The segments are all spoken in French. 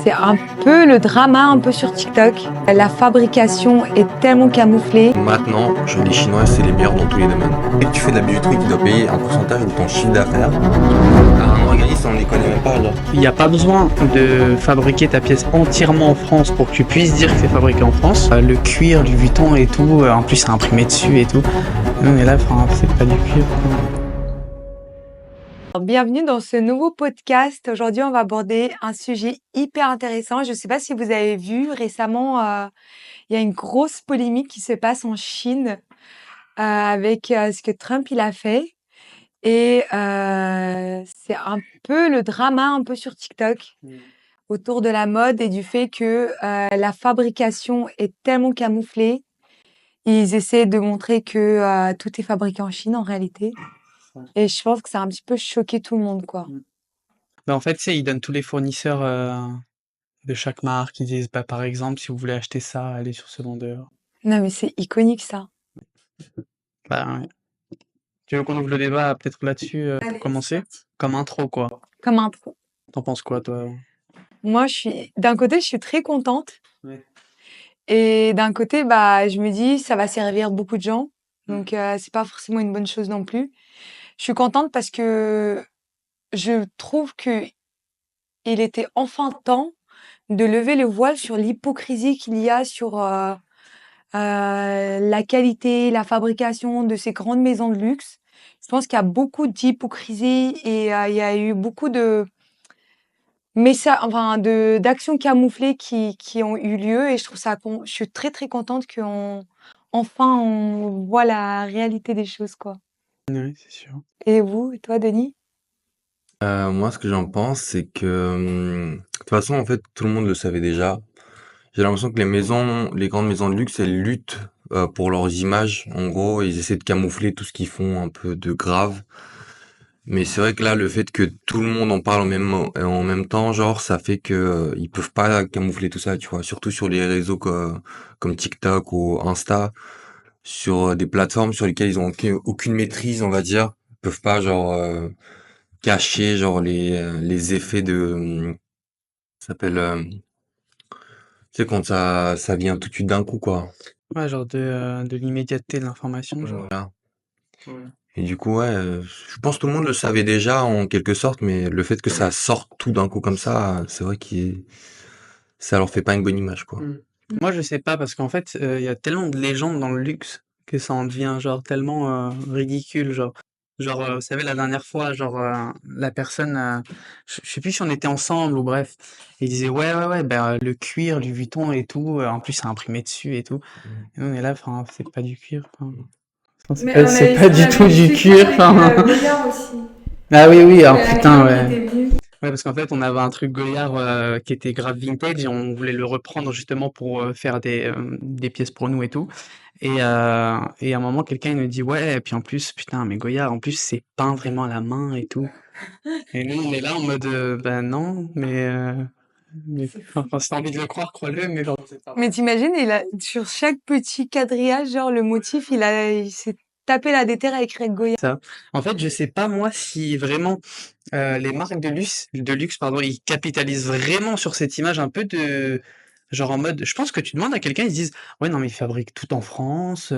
C'est un peu le drama un peu sur TikTok. La fabrication est tellement camouflée. Maintenant, les Chinois, c'est les meilleurs dans tous les domaines. Dès que tu fais de la bijouterie qui doit payer un pourcentage de ton chiffre d'affaires, un organisme, on ne les connaît même pas, genre. Il n'y a pas besoin de fabriquer ta pièce entièrement en France pour que tu puisses dire que c'est fabriqué en France. Le cuir, du Vuitton et tout, en plus c'est imprimé dessus et tout. Nous on est là, c'est pas du cuir. Bienvenue dans ce nouveau podcast. Aujourd'hui, on va aborder un sujet hyper intéressant. Je ne sais pas si vous avez vu récemment, il y a une grosse polémique qui se passe en Chine avec ce que Trump il a fait. Et c'est un peu le drama un peu sur TikTok autour de la mode et du fait que la fabrication est tellement camouflée. Ils essaient de montrer que tout est fabriqué en Chine en réalité. Et je pense que ça a un petit peu choqué tout le monde, quoi. En fait, tu sais, ils donnent tous les fournisseurs de chaque marque. Ils disent, par exemple, si vous voulez acheter ça, allez sur ce vendeur. Non, mais c'est iconique, ça. Ouais. Tu veux qu'on ouvre le débat peut-être là-dessus pour commencer? Comme intro, quoi. Comme un trou. T'en penses quoi, toi? Moi, d'un côté, je suis très contente. Ouais. Et d'un côté, je me dis, ça va servir beaucoup de gens. Donc, c'est pas forcément une bonne chose non plus. Je suis contente parce que je trouve que il était enfin temps de lever le voile sur l'hypocrisie qu'il y a sur la qualité, la fabrication de ces grandes maisons de luxe. Je pense qu'il y a beaucoup d'hypocrisie et il y a eu beaucoup de d'actions camouflées qui ont eu lieu et je trouve je suis très très contente on voit la réalité des choses, quoi. Oui, c'est sûr. Et vous, et toi, Denis? Moi, ce que j'en pense, c'est que, de toute façon, en fait, tout le monde le savait déjà. J'ai l'impression que les grandes maisons de luxe, elles luttent pour leurs images. En gros, ils essaient de camoufler tout ce qu'ils font un peu de grave. Mais c'est vrai que là, le fait que tout le monde en parle en même temps, genre, ça fait que ils peuvent pas camoufler tout ça, tu vois. Surtout sur les réseaux comme TikTok ou Insta, sur des plateformes sur lesquelles ils ont aucune maîtrise, on va dire. Ils peuvent pas, genre, cacher, genre, les effets ça s'appelle, tu sais, quand ça vient tout de suite d'un coup, quoi. Ouais, genre de l'immédiateté de l'information, genre. Voilà. Ouais. Et du coup, ouais, je pense que tout le monde le savait déjà en quelque sorte, mais le fait que ça sorte tout d'un coup comme ça, c'est vrai ça leur fait pas une bonne image, quoi. Moi, je sais pas, parce qu'en fait, il y a tellement de légendes dans le luxe que ça en devient genre tellement ridicule, genre. Genre, vous savez, la dernière fois, genre, la personne, je sais plus si on était ensemble ou bref, il disait ouais, ben, le cuir, du Vuitton et tout, en plus c'est imprimé dessus et tout. Et nous, on est là, enfin, c'est pas du cuir, c'est pas du tout du cuir, enfin. Ah oui, ah putain, ouais. Ouais, parce qu'en fait, on avait un truc Goyard qui était grave vintage et on voulait le reprendre justement pour faire des pièces pour nous et tout. Et à un moment, quelqu'un il nous dit ouais, et puis en plus, putain, mais Goyard, en plus, c'est peint vraiment à la main et tout. Et nous, on est là en mode ben non, mais enfin, si t'as envie de le croire, crois-le, mais genre, c'est pas. Mais t'imagines, sur chaque petit quadrillage, genre le motif, il s'est tapé la déterre à écrire Goya. Ça. En fait, je sais pas moi si vraiment les marques de luxe, pardon, ils capitalisent vraiment sur cette image un peu de genre en mode. Je pense que tu demandes à quelqu'un, ils se disent ouais non mais ils fabriquent tout en France,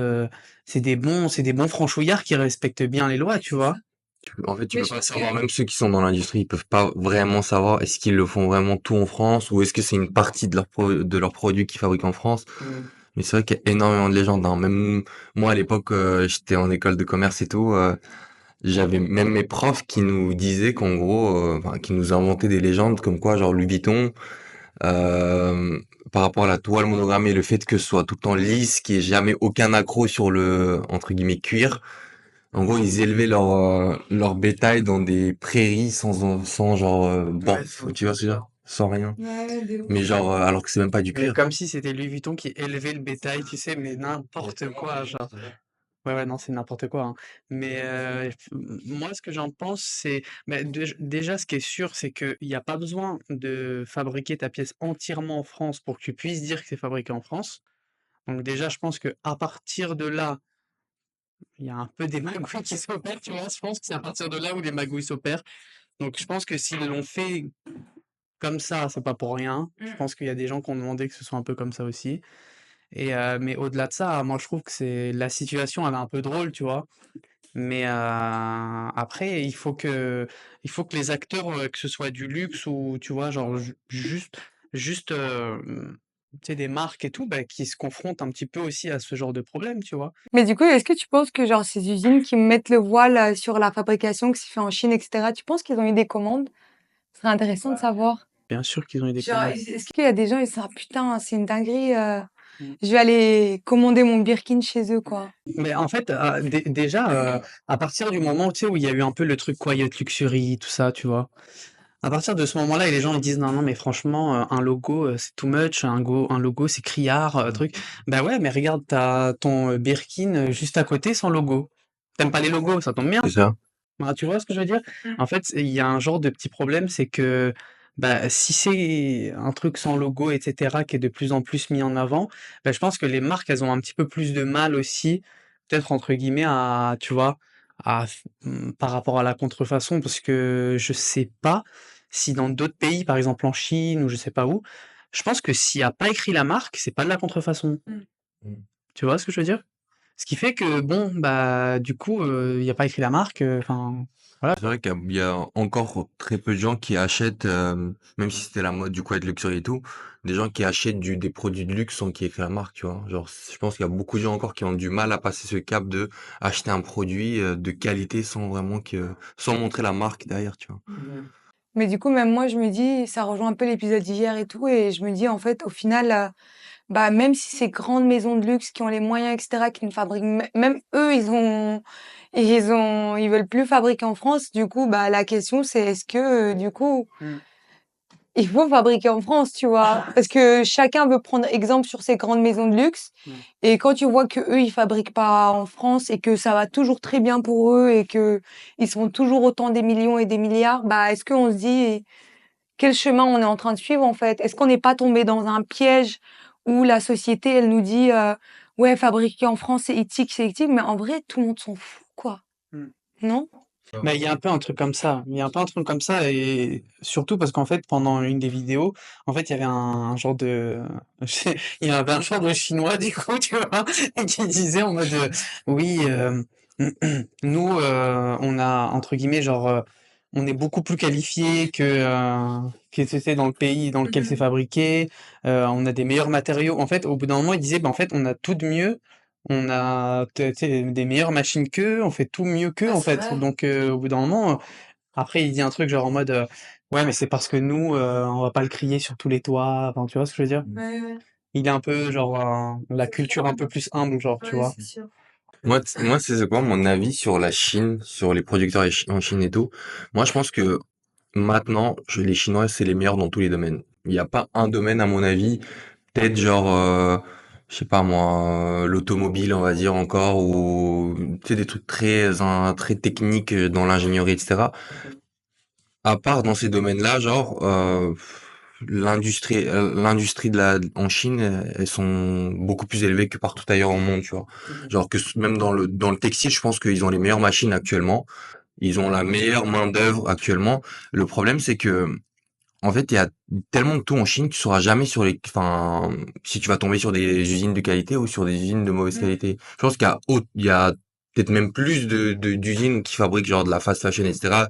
c'est des bons franchouillards qui respectent bien les lois, tu vois. En fait, tu Mais peux je pas pense savoir, même ceux qui sont dans l'industrie, ils peuvent pas vraiment savoir est-ce qu'ils le font vraiment tout en France ou est-ce que c'est une partie de leurs produits qu'ils fabriquent en France. Mais c'est vrai qu'il y a énormément de légendes, hein. Même moi, à l'époque, j'étais en école de commerce et tout, j'avais même mes profs qui nous disaient qu'en gros, enfin, qui nous inventaient des légendes comme quoi, genre Louis Vuitton, euh, par rapport à la toile monogrammée, le fait que ce soit tout le temps lisse, qu'il n'y ait jamais aucun accroc sur le, entre guillemets, cuir. En gros, ils élevaient leur bétail dans des prairies sans genre, tu vois ce que je veux dire? Sans rien. Ouais, de ouf. Mais genre, alors que c'est même pas du Mais cuir. comme si c'était Louis Vuitton qui élevait le bétail, tu sais, mais n'importe quoi, genre. Ouais, non, c'est n'importe quoi, hein. Mais moi, ce que j'en pense, c'est déjà, ce qui est sûr, c'est qu'il n'y a pas besoin de fabriquer ta pièce entièrement en France pour que tu puisses dire que c'est fabriqué en France. Donc déjà, je pense que à partir de là, il y a un peu des magouilles qui s'opèrent, tu vois. Je pense que c'est à partir de là où les magouilles s'opèrent. Donc je pense que s'ils l'ont fait comme ça, c'est pas pour rien. Je Mm. pense qu'il y a des gens qui ont demandé que ce soit un peu comme ça aussi. Et mais au-delà de ça, moi je trouve que c'est la situation, elle est un peu drôle, tu vois. Mais après, il faut que les acteurs, que ce soit du luxe ou tu vois, genre juste, tu sais, des marques et tout, bah, qui se confrontent un petit peu aussi à ce genre de problème, tu vois. Mais du coup, est-ce que tu penses que genre ces usines qui mettent le voile sur la fabrication qui se fait en Chine, etc., tu penses qu'ils ont eu des commandes? Ce serait intéressant de savoir. Bien sûr qu'ils ont eu des Genre, commandes. est-ce qu'il y a des gens, ils se disent, ah putain, c'est une dinguerie, Mm. je vais aller commander mon Birkin chez eux, quoi. Mais en fait, déjà, à partir du moment, tu sais, où il y a eu un peu le truc Quiet Luxury, tout ça, tu vois. À partir de ce moment-là, et les gens ils disent non, non, mais franchement, un logo, c'est too much, un logo, c'est criard, truc. Bah ouais, mais regarde, t'as ton Birkin juste à côté sans logo. T'aimes pas les logos, ça tombe bien. C'est ça. Bah, tu vois ce que je veux dire? En fait, il y a un genre de petit problème, c'est que bah, si c'est un truc sans logo, etc., qui est de plus en plus mis en avant, bah, je pense que les marques, elles ont un petit peu plus de mal aussi, peut-être entre guillemets, à, tu vois, par rapport à la contrefaçon, parce que je sais pas si dans d'autres pays, par exemple en Chine ou je sais pas où, je pense que s'il n'y a pas écrit la marque, c'est pas de la contrefaçon. Mm. Tu vois ce que je veux dire? Ce qui fait que bon, bah, du coup, il y a pas écrit la marque, enfin, voilà. C'est vrai qu'il y a encore très peu de gens qui achètent, même si c'était la mode du coup avec luxury et tout, des gens qui achètent des produits de luxe sans qu'il y ait écrit la marque, tu vois. Genre, je pense qu'il y a beaucoup de gens encore qui ont du mal à passer ce cap de acheter un produit de qualité sans montrer la marque derrière, tu vois. Mais du coup, même moi, je me dis, ça rejoint un peu l'épisode d'hier et tout, et je me dis, en fait, au final, bah, même si ces grandes maisons de luxe qui ont les moyens, etc., qui ne fabriquent, même eux, ils veulent plus fabriquer en France. Du coup, bah, la question, c'est est-ce que, du coup, Mmh. il faut fabriquer en France, tu vois? Parce que chacun veut prendre exemple sur ces grandes maisons de luxe. Mmh. Et quand tu vois que eux, ils fabriquent pas en France et que ça va toujours très bien pour eux et que ils sont toujours autant des millions et des milliards, bah, est-ce qu'on se dit quel chemin on est en train de suivre, en fait? Est-ce qu'on n'est pas tombé dans un piège où la société, elle nous dit, ouais, fabriquer en France, c'est éthique, mais en vrai, tout le monde s'en fout, quoi. Mmh. Non? Bah, il y a un peu un truc comme ça. Il y a un peu un truc comme ça et surtout parce qu'en fait, pendant une des vidéos, en fait, il y avait un genre de il y avait un genre de Chinois, du coup, tu vois? Qui disait en mode, «Oui, nous, on a entre guillemets, genre, on est beaucoup plus qualifiés que c'était dans le pays dans lequel c'est fabriqué, on a des meilleurs matériaux». En fait, au bout d'un moment, il disait: «Bah, en fait, on a tout de mieux. On a, tu sais, des meilleures machines qu'eux, on fait tout mieux qu'eux, Ah, en c'est fait». vrai. Donc, au bout d'un moment, après, il dit un truc genre en mode, ouais, mais c'est parce que nous, on va pas le crier sur tous les toits. Enfin, tu vois ce que je veux dire? Ouais, ouais. Il est un peu genre, la culture un peu plus humble, genre, tu Ouais, vois? c'est sûr. Moi, c'est quoi mon avis sur la Chine, sur les producteurs en Chine et tout. Moi, je pense que maintenant, les Chinois, c'est les meilleurs dans tous les domaines. Il n'y a pas un domaine, à mon avis, peut-être genre, je sais pas moi, l'automobile, on va dire encore, ou tu sais des trucs très techniques dans l'ingénierie, etc. À part dans ces domaines-là, genre l'industrie en Chine, elles sont beaucoup plus élevées que partout ailleurs au monde, tu vois. Genre que même dans le textile, je pense qu'ils ont les meilleures machines actuellement, ils ont la meilleure main d'œuvre actuellement. Le problème, c'est que en fait, il y a tellement de tout en Chine, tu sauras jamais enfin, si tu vas tomber sur des usines de qualité ou sur des usines de mauvaise qualité. Je pense qu'il y a peut-être même plus d'usines qui fabriquent genre de la fast fashion, etc.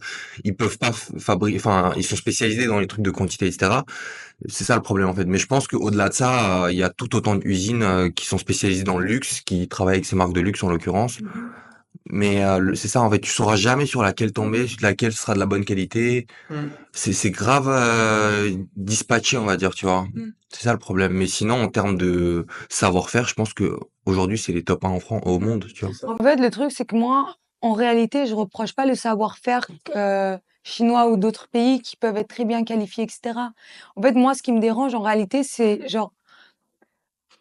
Ils peuvent pas fabriquer, enfin, ils sont spécialisés dans les trucs de quantité, etc. C'est ça le problème en fait. Mais je pense qu'au-delà de ça, il y a tout autant d'usines qui sont spécialisées dans le luxe, qui travaillent avec ces marques de luxe en l'occurrence. Mais c'est ça en fait, tu sauras jamais sur laquelle tomber, sur laquelle sera de la bonne qualité. Mmh. C'est grave dispatché, on va dire, tu vois. C'est ça le problème. Mais sinon, en termes de savoir-faire, je pense que aujourd'hui, c'est les top 1 en France, au monde, tu vois. En fait, le truc, c'est que moi, en réalité, je reproche pas le savoir-faire chinois ou d'autres pays qui peuvent être très bien qualifiés, etc. En fait, moi, ce qui me dérange, en réalité, c'est genre,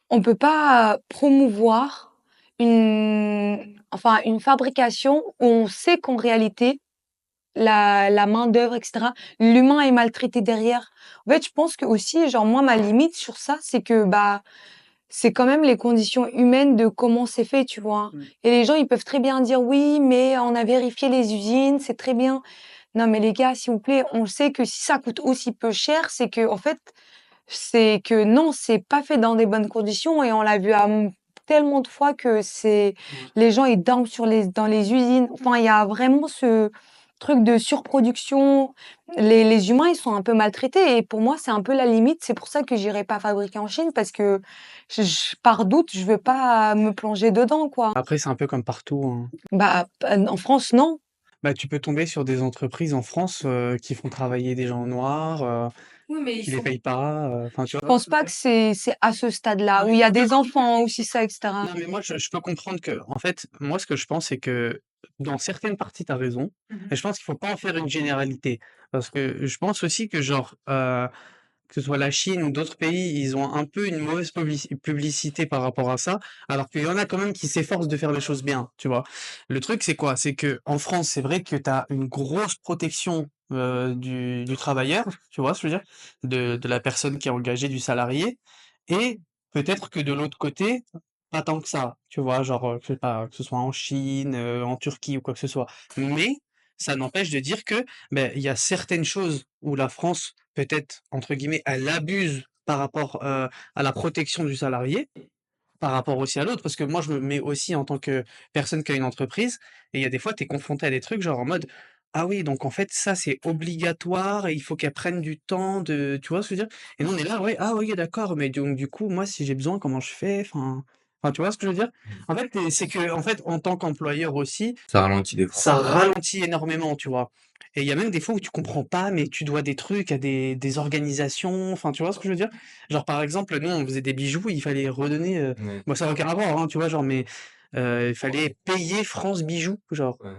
on peut pas promouvoir une fabrication où on sait qu'en réalité, la main-d'œuvre, etc., l'humain est maltraité derrière. En fait, je pense que aussi, genre, moi, ma limite sur ça, c'est que, bah, c'est quand même les conditions humaines de comment c'est fait, tu vois. Mmh. Et les gens, ils peuvent très bien dire oui, mais on a vérifié les usines, c'est très bien. Non, mais les gars, s'il vous plaît, on sait que si ça coûte aussi peu cher, c'est que, en fait, c'est que non, c'est pas fait dans des bonnes conditions et on l'a vu tellement de fois que Ouais. les gens, ils dorment dans les usines. Enfin, il y a vraiment ce truc de surproduction. Les humains, ils sont un peu maltraités et pour moi, c'est un peu la limite. C'est pour ça que j'irai pas fabriquer en Chine parce que par doute, je veux pas me plonger dedans, quoi. Après, c'est un peu comme partout, hein. Bah, en France, non. Bah, tu peux tomber sur des entreprises en France qui font travailler des gens noirs, Oui, mais ils qui les sont payent pas. Enfin, tu Je vois ce pense que je veux pas dire? que c'est à ce stade-là Non, où mais il y a moi, des enfants aussi ça, et cetera. non, mais moi, je peux comprendre que, en fait, moi, ce que je pense, c'est que dans certaines parties, tu as raison. Mmh. Et je pense qu'il faut pas en faire une généralité. Parce que je pense aussi que, genre, que ce soit la Chine ou d'autres pays, ils ont un peu une mauvaise publicité par rapport à ça, alors qu'il y en a quand même qui s'efforcent de faire les choses bien, tu vois. Le truc, c'est quoi? C'est que en France, c'est vrai que tu as une grosse protection du travailleur, tu vois ce que je veux dire? De la personne qui est engagée, du salarié, et peut-être que de l'autre côté, pas tant que ça, tu vois, genre, je sais pas, que ce soit en Chine, en Turquie ou quoi que ce soit. Mais ça n'empêche de dire que ben, il y a certaines choses où la France, peut-être, entre guillemets, elle abuse par rapport à la protection du salarié, par rapport aussi à l'autre, parce que moi, je me mets aussi en tant que personne qui a une entreprise, et il y a des fois, tu es confronté à des trucs, genre en mode, ah oui, donc en fait, ça, c'est obligatoire, et il faut qu'elle prenne du temps de, tu vois ce que je veux dire? Et nous, on est là, ouais, ah oui, d'accord, mais donc, du coup, moi, si j'ai besoin, comment je fais? Enfin, tu vois ce que je veux dire? En fait, c'est que, en fait, en tant qu'employeur aussi, Ça ralentit des fois. ça ralentit énormément, tu vois? Et il y a même des fois où tu comprends pas, mais tu dois des trucs à des organisations, enfin, tu vois ce que je veux dire? Genre, par exemple, nous, on faisait des bijoux, il fallait redonner, Ouais, bon, ça n'a aucun rapport, hein, tu vois? Genre, mais, il fallait payer France Bijoux, genre. ouais.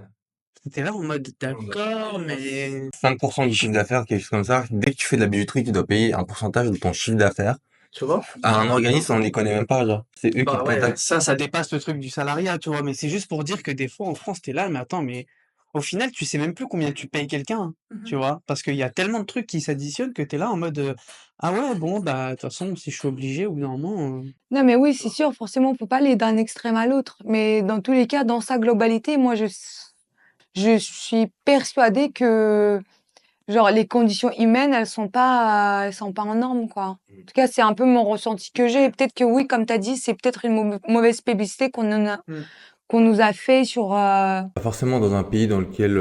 Tu là en mode: «D'accord, mais» 5% du chiffre d'affaires, quelque chose comme ça. Dès que tu fais de la bijouterie, tu dois payer un pourcentage de ton chiffre d'affaires tu vois? à un organisme, on ne les connaît même pas, genre. C'est eux qui te Bah, ouais, contactent. ça dépasse le truc du salariat, tu vois? Mais c'est juste pour dire que des fois en France, tu là, mais attends, mais au final, tu sais même plus combien tu payes quelqu'un, hein, tu Mmh. vois? Parce qu'il y a tellement de trucs qui s'additionnent que tu es là en mode, «Ah ouais, bon, bah, de toute façon, si je suis obligé au bout d'un moment, Non, mais oui, c'est sûr, forcément, on peut pas aller d'un extrême à l'autre. Mais dans tous les cas, dans sa globalité, moi, je suis persuadée que, genre, les conditions humaines, elles sont pas en normes, quoi. En tout cas, c'est un peu mon ressenti que j'ai. Peut-être que oui, comme tu as dit, c'est peut-être une mauvaise publicité Mmh. qu'on nous a fait sur, Pas forcément dans un pays dans lequel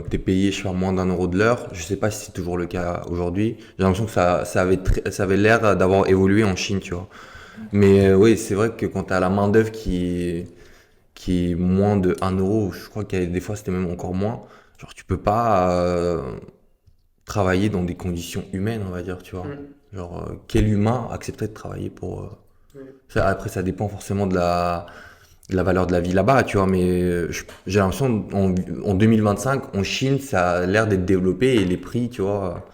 t'es payé, je sais pas, moins d'1 euro de l'heure. Je sais pas si c'est toujours le cas aujourd'hui. J'ai l'impression que ça avait l'air d'avoir évolué en Chine, tu vois. Mais oui, c'est vrai que quand t'as la main-d'œuvre qui est moins de 1 euro, je crois qu'il y a des fois c'était même encore moins. Genre, tu peux pas travailler dans des conditions humaines, on va dire, tu vois. Mmh. Genre, quel humain accepterait de travailler pour. Ouais. Après, ça dépend forcément de la valeur de la vie là-bas, tu vois, mais j'ai l'impression en 2025, en Chine, ça a l'air d'être développé et les prix, tu vois.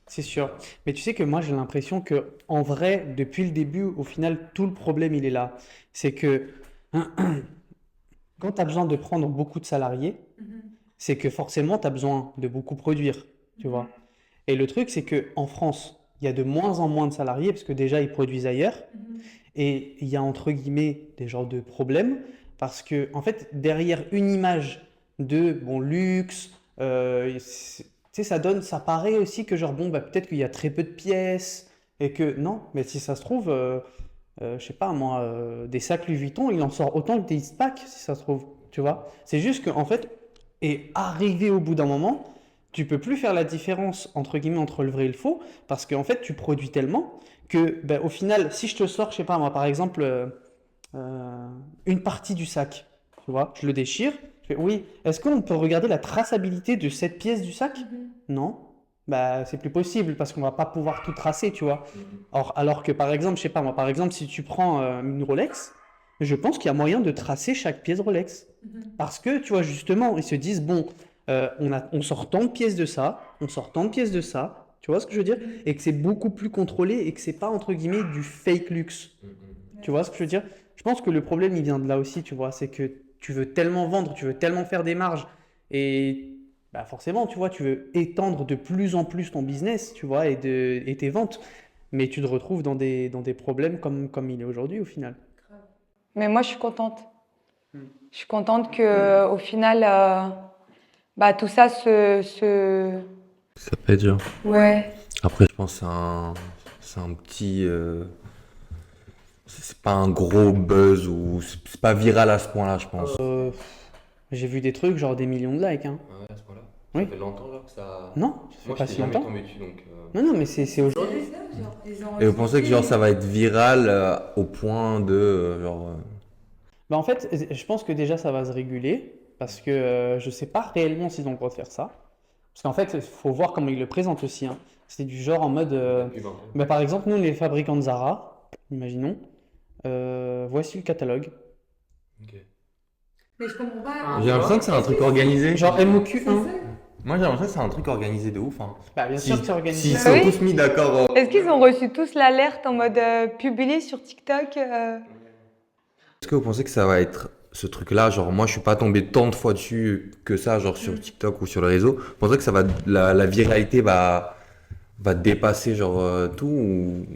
C'est sûr. Mais tu sais que moi, j'ai l'impression que en vrai, depuis le début, au final, tout le problème, il est là. C'est que quand tu as besoin de prendre beaucoup de salariés, c'est que forcément, tu as besoin de beaucoup produire, tu vois. Et le truc, c'est que en France, il y a de moins en moins de salariés parce que déjà, ils produisent ailleurs. Et il y a entre guillemets des genres de problèmes parce que, en fait, derrière une image de bon luxe, tu sais, ça paraît aussi que, genre, bon, bah, peut-être qu'il y a très peu de pièces et que non, mais si ça se trouve, je sais pas moi, des sacs Louis Vuitton, il en sort autant que des Eastpak, si ça se trouve, tu vois. C'est juste qu'en fait, et arrivé au bout d'un moment, tu peux plus faire la différence entre guillemets entre le vrai et le faux parce qu'en fait, tu produis tellement que, ben, au final, si je te sors, je sais pas moi, par exemple, une partie du sac, tu vois, je le déchire, je fais, oui, est-ce qu'on peut regarder la traçabilité de cette pièce du sac? Non. Bah, c'est plus possible parce qu'on va pas pouvoir tout tracer, tu vois. Or, alors que par exemple, je sais pas moi, par exemple, si tu prends une Rolex, je pense qu'il y a moyen de tracer chaque pièce Rolex. Parce que, tu vois, justement, ils se disent, bon, on sort tant de pièces de ça, on sort tant de pièces de ça, tu vois ce que je veux dire? Et que c'est beaucoup plus contrôlé et que c'est pas, entre guillemets, du fake luxe. Tu vois ce que je veux dire? Je pense que le problème, il vient de là aussi, tu vois, c'est que tu veux tellement vendre, tu veux tellement faire des marges et bah forcément, tu vois, tu veux étendre de plus en plus ton business, tu vois, et tes ventes, mais tu te retrouves dans des problèmes comme il est aujourd'hui au final. mais moi, je suis contente. Mm. Je suis contente que, au final, bah, tout ça se... Ça peut être genre. Ouais. Après, je pense que c'est un petit. C'est pas un gros buzz ou c'est pas viral à ce point-là, je pense. J'ai vu des trucs, genre des millions de likes, hein. Ouais, à ce point-là. Oui. Ça fait longtemps genre que ça. Non, ça fait Moi, pas j'étais si jamais longtemps. tombé dessus donc. Non, non, mais c'est aujourd'hui. Et vous pensez que genre ça va être viral au point de Bah, en fait, je pense que déjà ça va se réguler parce que je sais pas réellement s'ils ont le droit de faire ça. Parce qu'en fait, il faut voir comment ils le présentent aussi, hein. C'est du genre en mode. Bah, par exemple, nous, les fabricants de Zara, imaginons, voici le catalogue. Mais je comprends pas. J'ai l'impression que c'est un truc organisé. Genre MOQ1. Moi j'ai l'impression que c'est un truc organisé de ouf. Hein. Bah, bien sûr que c'est organisé. S'ils Bah sont oui. tous mis d'accord. Est-ce qu'ils ont reçu tous l'alerte en mode publié sur TikTok Est-ce que vous pensez que ça va être ce truc-là? Genre, moi je suis pas tombé tant de fois dessus que ça, genre sur TikTok ou sur le réseau. Vous pensez que ça va, la viralité va dépasser genre tout ou...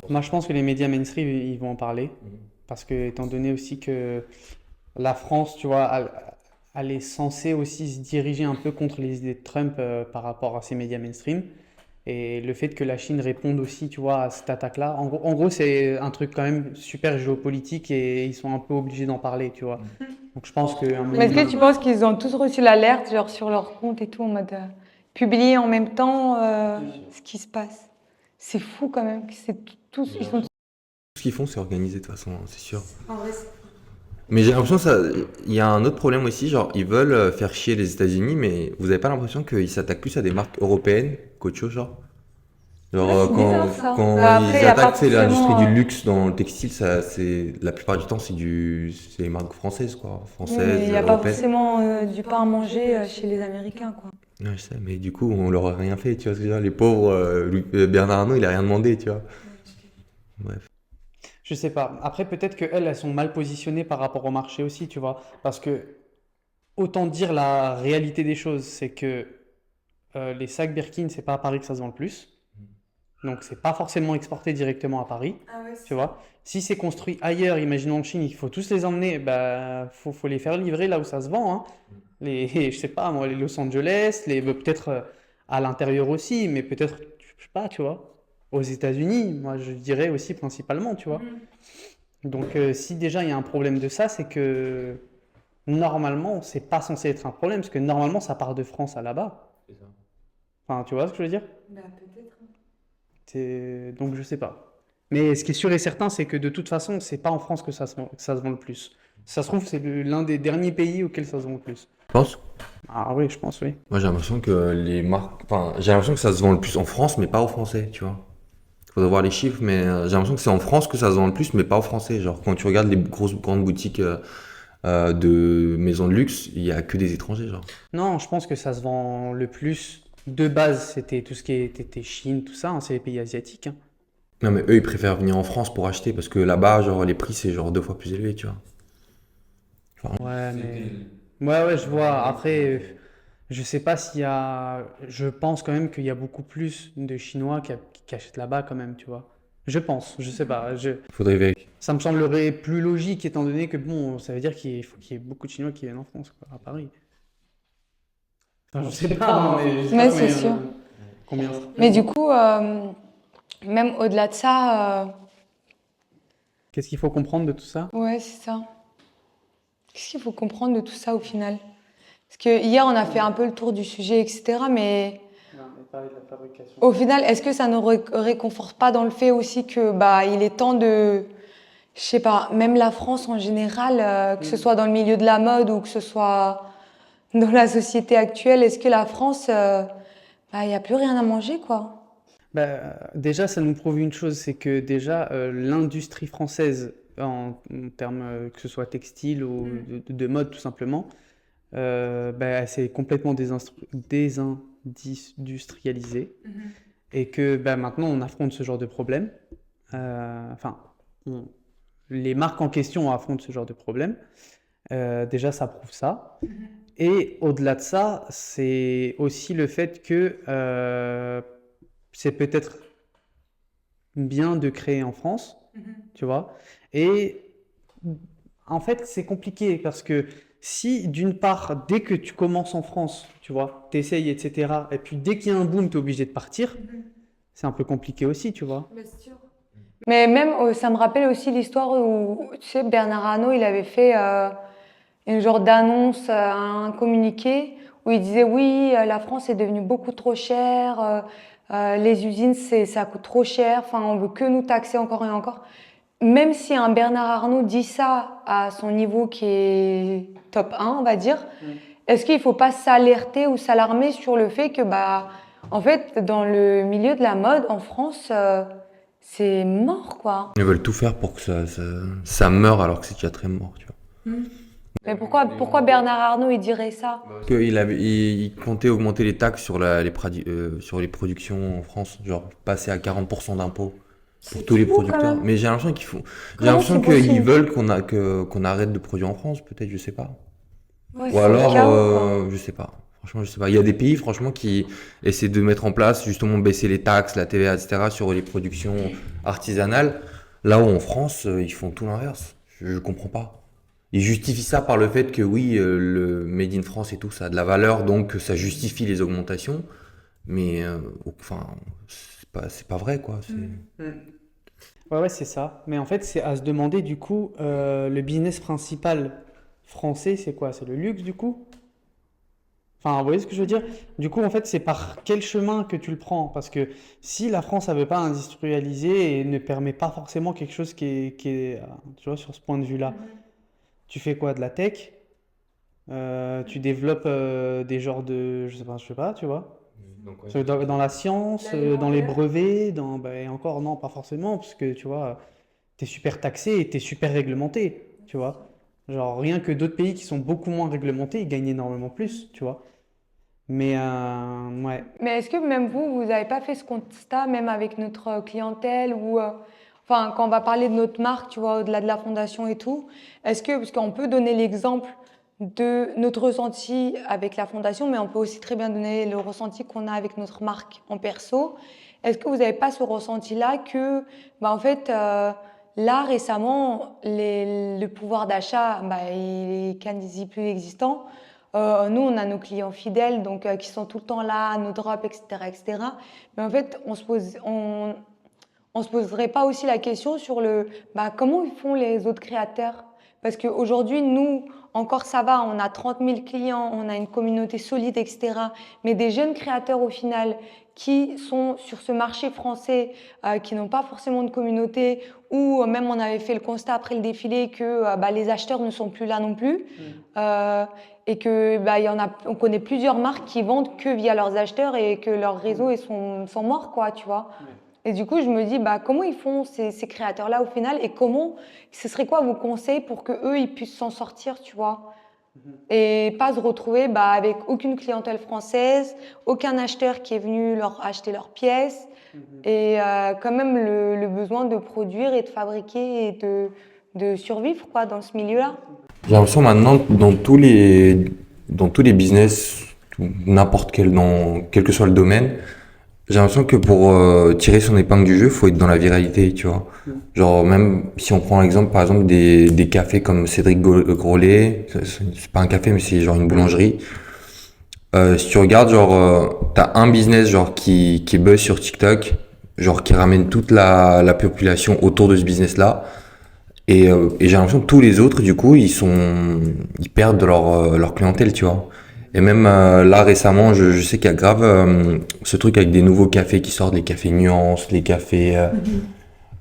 Moi, je pense que les médias mainstream, ils vont en parler. Parce que, étant donné aussi que la France, tu vois, elle est censée aussi se diriger un peu contre les idées de Trump par rapport à ces médias mainstream. Et le fait que la Chine réponde aussi, tu vois, à cette attaque-là, en gros, c'est un truc quand même super géopolitique et ils sont un peu obligés d'en parler, tu vois. Donc je pense que... Mais est-ce que tu penses qu'ils ont tous reçu l'alerte, genre sur leur compte et tout, en mode publier en même temps ce qui se passe? C'est fou quand même. Tous, ils sont Tout ce qu'ils font, c'est organisé de toute façon, hein, c'est sûr. en vrai, Mais j'ai l'impression que ça, il y a un autre problème aussi, genre ils veulent faire chier les États-Unis, mais vous avez pas l'impression qu'ils s'attaquent plus à des marques européennes qu'autre chose, genre? Genre Ouais, c'est bizarre, ça. quand Bah, après, ils y a pas attaquent c'est l'industrie forcément, du luxe dans le textile, ça c'est la plupart du temps c'est les marques françaises quoi, oui, françaises, mais il n'y a pas européennes. forcément du pain à manger chez les Américains, quoi. Ouais, je sais, mais du coup on leur a rien fait, tu vois ce que je veux dire, les pauvres Bernard Arnault, il a rien demandé, tu vois. Bref. Je sais pas. Après, peut-être qu'elles, elles sont mal positionnées par rapport au marché aussi, tu vois. Parce que, autant dire la réalité des choses, c'est que les sacs Birkin, c'est pas à Paris que ça se vend le plus. Donc, c'est pas forcément exporté directement à Paris, Ah ouais, tu vois. Si c'est construit ailleurs, imaginons en Chine, il faut tous les emmener, bah, faut les faire livrer là où ça se vend, hein. Je sais pas, moi, les Los Angeles, peut-être à l'intérieur aussi, mais peut-être, je sais pas, tu vois. Aux États-Unis, moi, je dirais aussi principalement, tu vois. Donc, si déjà il y a un problème de ça, c'est que normalement, c'est pas censé être un problème, parce que normalement, ça part de France à là-bas. Enfin, tu vois ce que je veux dire? Bah, peut-être. Donc, je sais pas. Mais ce qui est sûr et certain, c'est que de toute façon, c'est pas en France que que ça se vend le plus. Ça se trouve, c'est l'un des derniers pays auxquels ça se vend le plus. Tu penses? Ah oui, je pense, oui. Moi j'ai l'impression que les marques, enfin j'ai l'impression que ça se vend le plus en France, mais pas aux Français, tu vois. Faudrait voir les chiffres, mais j'ai l'impression que c'est en France que ça se vend le plus, mais pas aux Français. Genre quand tu regardes les grosses grandes boutiques de maisons de luxe, il y a que des étrangers, genre. Non, je pense que ça se vend le plus. De base, c'était tout ce qui était Chine, tout ça, hein, c'est les pays asiatiques, hein. Non mais eux ils préfèrent venir en France pour acheter parce que là-bas genre les prix c'est genre 2 fois plus élevé, tu vois. Enfin, Ouais, mais... Ouais, ouais, je vois. Après, je sais pas s'il y a... Je pense quand même qu'il y a beaucoup plus de Chinois qui achètent là-bas quand même, tu vois. Je pense, je sais pas. faudrait vérifier. Ça me semblerait plus logique étant donné que, bon, ça veut dire faut qu'il y ait beaucoup de Chinois qui viennent en France, quoi, à Paris. Enfin, je sais pas, hein, mais je sais Mais pas c'est sûr. combien... Mais du coup, même au-delà de ça, Qu'est-ce qu'il faut comprendre de tout ça? ouais, c'est ça. Qu'est-ce qu'il faut comprendre de tout ça au final? Parce que hier, on a fait un peu le tour du sujet, etc. Mais au final, est-ce que ça ne réconforte pas dans le fait aussi que bah il est temps de, je sais pas, même la France en général, que ce soit dans le milieu de la mode ou que ce soit dans la société actuelle, est-ce que la France, bah il n'y a plus rien à manger, quoi? Bah, déjà, ça nous prouve une chose, c'est que déjà, l'industrie française, en termes que ce soit textile ou de mode tout simplement, bah, elle s'est complètement désindustrialisée et que bah, maintenant on affronte ce genre de problème. Enfin, les marques en question affrontent ce genre de problème. Déjà, ça prouve ça. Et au-delà de ça, c'est aussi le fait que c'est peut-être bien de créer en France, tu vois. Et en fait, c'est compliqué parce que Si d'une part, dès que tu commences en France, tu vois, t'essayes, etc., et puis dès qu'il y a un boom, t'es obligé de partir, c'est un peu compliqué aussi, tu vois. Mais même, ça me rappelle aussi l'histoire où, tu sais, Bernard Arnault, il avait fait une genre d'annonce, un communiqué où il disait oui, la France est devenue beaucoup trop chère, les usines, ça coûte trop cher, enfin, on veut que nous taxer encore et encore. Même si un Bernard Arnault dit ça à son niveau qui est top 1, on va dire, est-ce qu'il faut pas s'alerter ou s'alarmer sur le fait que, bah, en fait, dans le milieu de la mode en France, c'est mort, quoi. Ils veulent tout faire pour que ça meure alors que c'est déjà très mort, tu vois. Mais pourquoi Bernard Arnault, il dirait ça? Parce il comptait augmenter les taxes sur sur les productions en France, genre passer à 40% d'impôts pour tous les fou, quand producteurs. même. Mais j'ai l'impression qu'ils font, j'ai Comment l'impression c'est qu'ils possible? veulent qu'on arrête de produire en France, peut-être, je sais pas. Ouais, Ou c'est le alors, chaos, quoi. je sais pas. Franchement, je sais pas. Il y a des pays, franchement, qui essaient de mettre en place, justement, baisser les taxes, la TVA, etc., sur les productions artisanales. Là où en France, ils font tout l'inverse. Je comprends pas. Ils justifient ça par le fait que oui, le Made in France et tout, ça a de la valeur, donc ça justifie les augmentations. Mais, enfin, c'est pas vrai, quoi. Ouais, ouais, c'est ça. Mais en fait, c'est à se demander, du coup, le business principal français, c'est quoi? C'est le luxe, du coup? Enfin, vous voyez ce que je veux dire? Du coup, en fait, c'est par quel chemin que tu le prends? Parce que si la France, elle veut pas industrialiser et ne permet pas forcément quelque chose tu vois, sur ce point de vue-là, tu fais quoi? De la tech? Tu développes des genres je sais pas, tu vois? Donc, ouais, Dans la science, dans les brevets, et encore, non, pas forcément, parce que, tu vois, t'es super taxé et t'es super réglementé, tu vois? Genre, rien que d'autres pays qui sont beaucoup moins réglementés, ils gagnent énormément plus, tu vois? Mais ouais. Mais est-ce que même vous n'avez pas fait ce constat, même avec notre clientèle ou, enfin, quand on va parler de notre marque, tu vois, au-delà de la fondation et tout, parce qu'on peut donner l'exemple de notre ressenti avec la fondation, mais on peut aussi très bien donner le ressenti qu'on a avec notre marque en perso. Est-ce que vous n'avez pas ce ressenti-là que, bah, en fait, là, récemment, le pouvoir d'achat, bah, il est quasi plus existant. Nous, on a nos clients fidèles, donc qui sont tout le temps là, nos drops, etc., etc. Mais en fait, on se poserait pas aussi la question sur bah, comment ils font les autres créateurs? Parce qu'aujourd'hui, nous, encore ça va, on a 30 000 clients, on a une communauté solide, etc. Mais des jeunes créateurs au final qui sont sur ce marché français, qui n'ont pas forcément de communauté, ou même on avait fait le constat après le défilé que bah, les acheteurs ne sont plus là non plus. Et que bah, on connaît plusieurs marques qui vendent que via leurs acheteurs et que leurs réseaux sont morts, quoi, tu vois. Et du coup, je me dis, bah, comment ils font ces créateurs-là au final et ce serait quoi vos conseils pour que eux ils puissent s'en sortir, tu vois, et pas se retrouver bah, avec aucune clientèle française, aucun acheteur qui est venu leur acheter leurs pièces et quand même le besoin de produire et de fabriquer et de survivre quoi, dans ce milieu-là. j'ai l'impression maintenant, dans tous les business, quel que soit le domaine, j'ai l'impression que pour tirer son épingle du jeu, faut être dans la viralité, tu vois. Genre, même si on prend l'exemple, par exemple, des cafés comme Cédric Grolet, c'est pas un café, mais c'est genre une boulangerie. Si tu regardes, genre, t'as un business, genre, qui buzz sur TikTok, genre, qui ramène toute la population autour de ce business-là. Et j'ai l'impression que tous les autres, du coup, ils perdent leur clientèle, tu vois. Et même là récemment, je sais qu'il y a grave ce truc avec des nouveaux cafés qui sortent, les cafés Nuance, les cafés,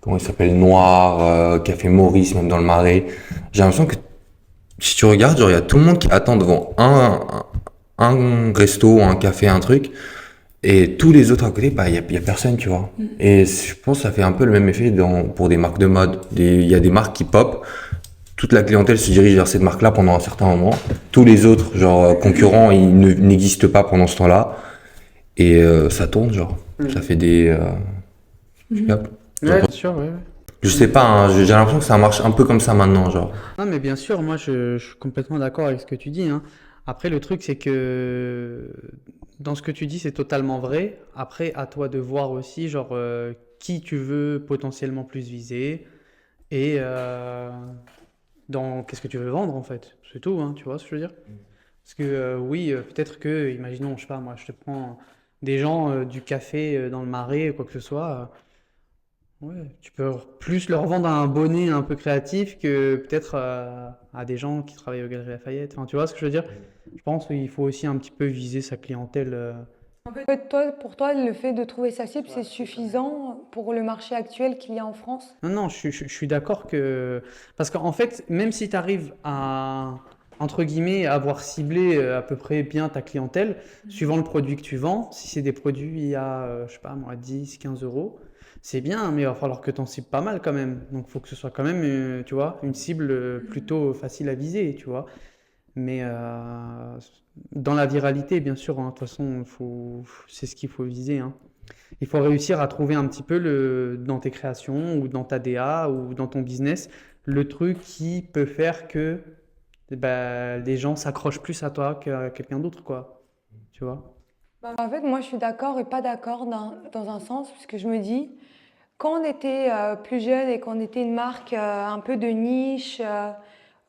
comment ils s'appellent, Noir, café Maurice, même dans le Marais. J'ai l'impression que si tu regardes, genre, il y a tout le monde qui attend devant un resto, un café, un truc. Et tous les autres à côté, bah, y a personne, tu vois. Et je pense que ça fait un peu le même effet pour des marques de mode. Il y a des marques qui pop. Toute la clientèle se dirige vers cette marque-là pendant un certain moment. Tous les autres, genre, concurrents, n'existent pas pendant ce temps-là. Et ça tourne, genre. Ça fait je sais pas. Ouais, bien sûr, ouais. Je sais pas, hein, j'ai l'impression que ça marche un peu comme ça maintenant, genre. Non, mais bien sûr, moi je suis complètement d'accord avec ce que tu dis, hein. Après, le truc, c'est que dans ce que tu dis, c'est totalement vrai. Après, à toi de voir aussi, genre, qui tu veux potentiellement plus viser et, dans qu'est-ce que tu veux vendre en fait. C'est tout, hein, tu vois ce que je veux dire? Parce que oui, peut-être que, imaginons, je sais pas, moi, je te prends des gens du café dans le Marais, quoi que ce soit. Ouais, tu peux plus leur vendre un bonnet un peu créatif que peut-être à des gens qui travaillent aux Galeries Lafayette. Enfin, tu vois ce que je veux dire? Je pense qu'il faut aussi un petit peu viser sa clientèle. En fait, toi, pour toi, le fait de trouver sa cible, c'est suffisant pour le marché actuel qu'il y a en France? Non, non, je suis d'accord que... Parce qu'en fait, même si tu arrives à, entre guillemets, avoir ciblé à peu près bien ta clientèle, suivant le produit que tu vends, si c'est des produits à, je sais pas moi, 10, 15 euros, c'est bien, mais il va falloir que tu en cibles pas mal quand même. Donc, il faut que ce soit quand même, tu vois, une cible plutôt facile à viser, tu vois. Mais dans la viralité, bien sûr, hein, de toute façon, c'est ce qu'il faut viser, hein. Il faut réussir à trouver un petit peu dans tes créations ou dans ta DA ou dans ton business le truc qui peut faire que bah, les gens s'accrochent plus à toi qu'à quelqu'un d'autre, quoi. Tu vois? Bah, en fait, moi, je suis d'accord et pas d'accord dans un sens, parce que je me dis, quand on était plus jeune et qu'on était une marque un peu de niche,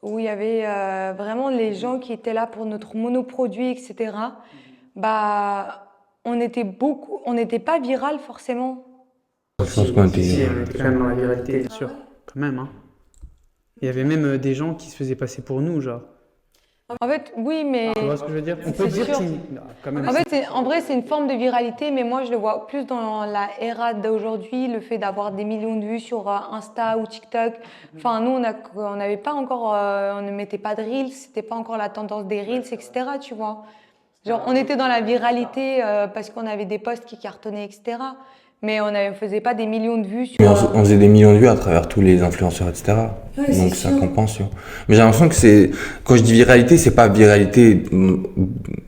où il y avait vraiment les gens qui étaient là pour notre monoproduit, etc., bah, on n'était pas viral forcément. Je pense qu'on Si, était... on était quand même dans la viralité, bien sûr. Quand même, hein. Il y avait même des gens qui se faisaient passer pour nous, genre. En fait, oui, mais Tu vois ce que je veux dire? On peut c'est dire que sûr. quand même. En fait, en vrai, c'est une forme de viralité, mais moi, je le vois plus dans la era d'aujourd'hui, le fait d'avoir des millions de vues sur Insta ou TikTok. Enfin, nous, on n'avait pas encore, on ne mettait pas de Reels, c'était pas encore la tendance des Reels, etc., tu vois. Genre, on était dans la viralité parce qu'on avait des posts qui cartonnaient, etc. Mais on ne faisait pas des millions de vues sur... Mais on faisait des millions de vues à travers tous les influenceurs, etc. Ouais, c'est Donc ça sûr. compense, tu vois. Mais j'ai l'impression que c'est, quand je dis viralité, c'est pas viralité,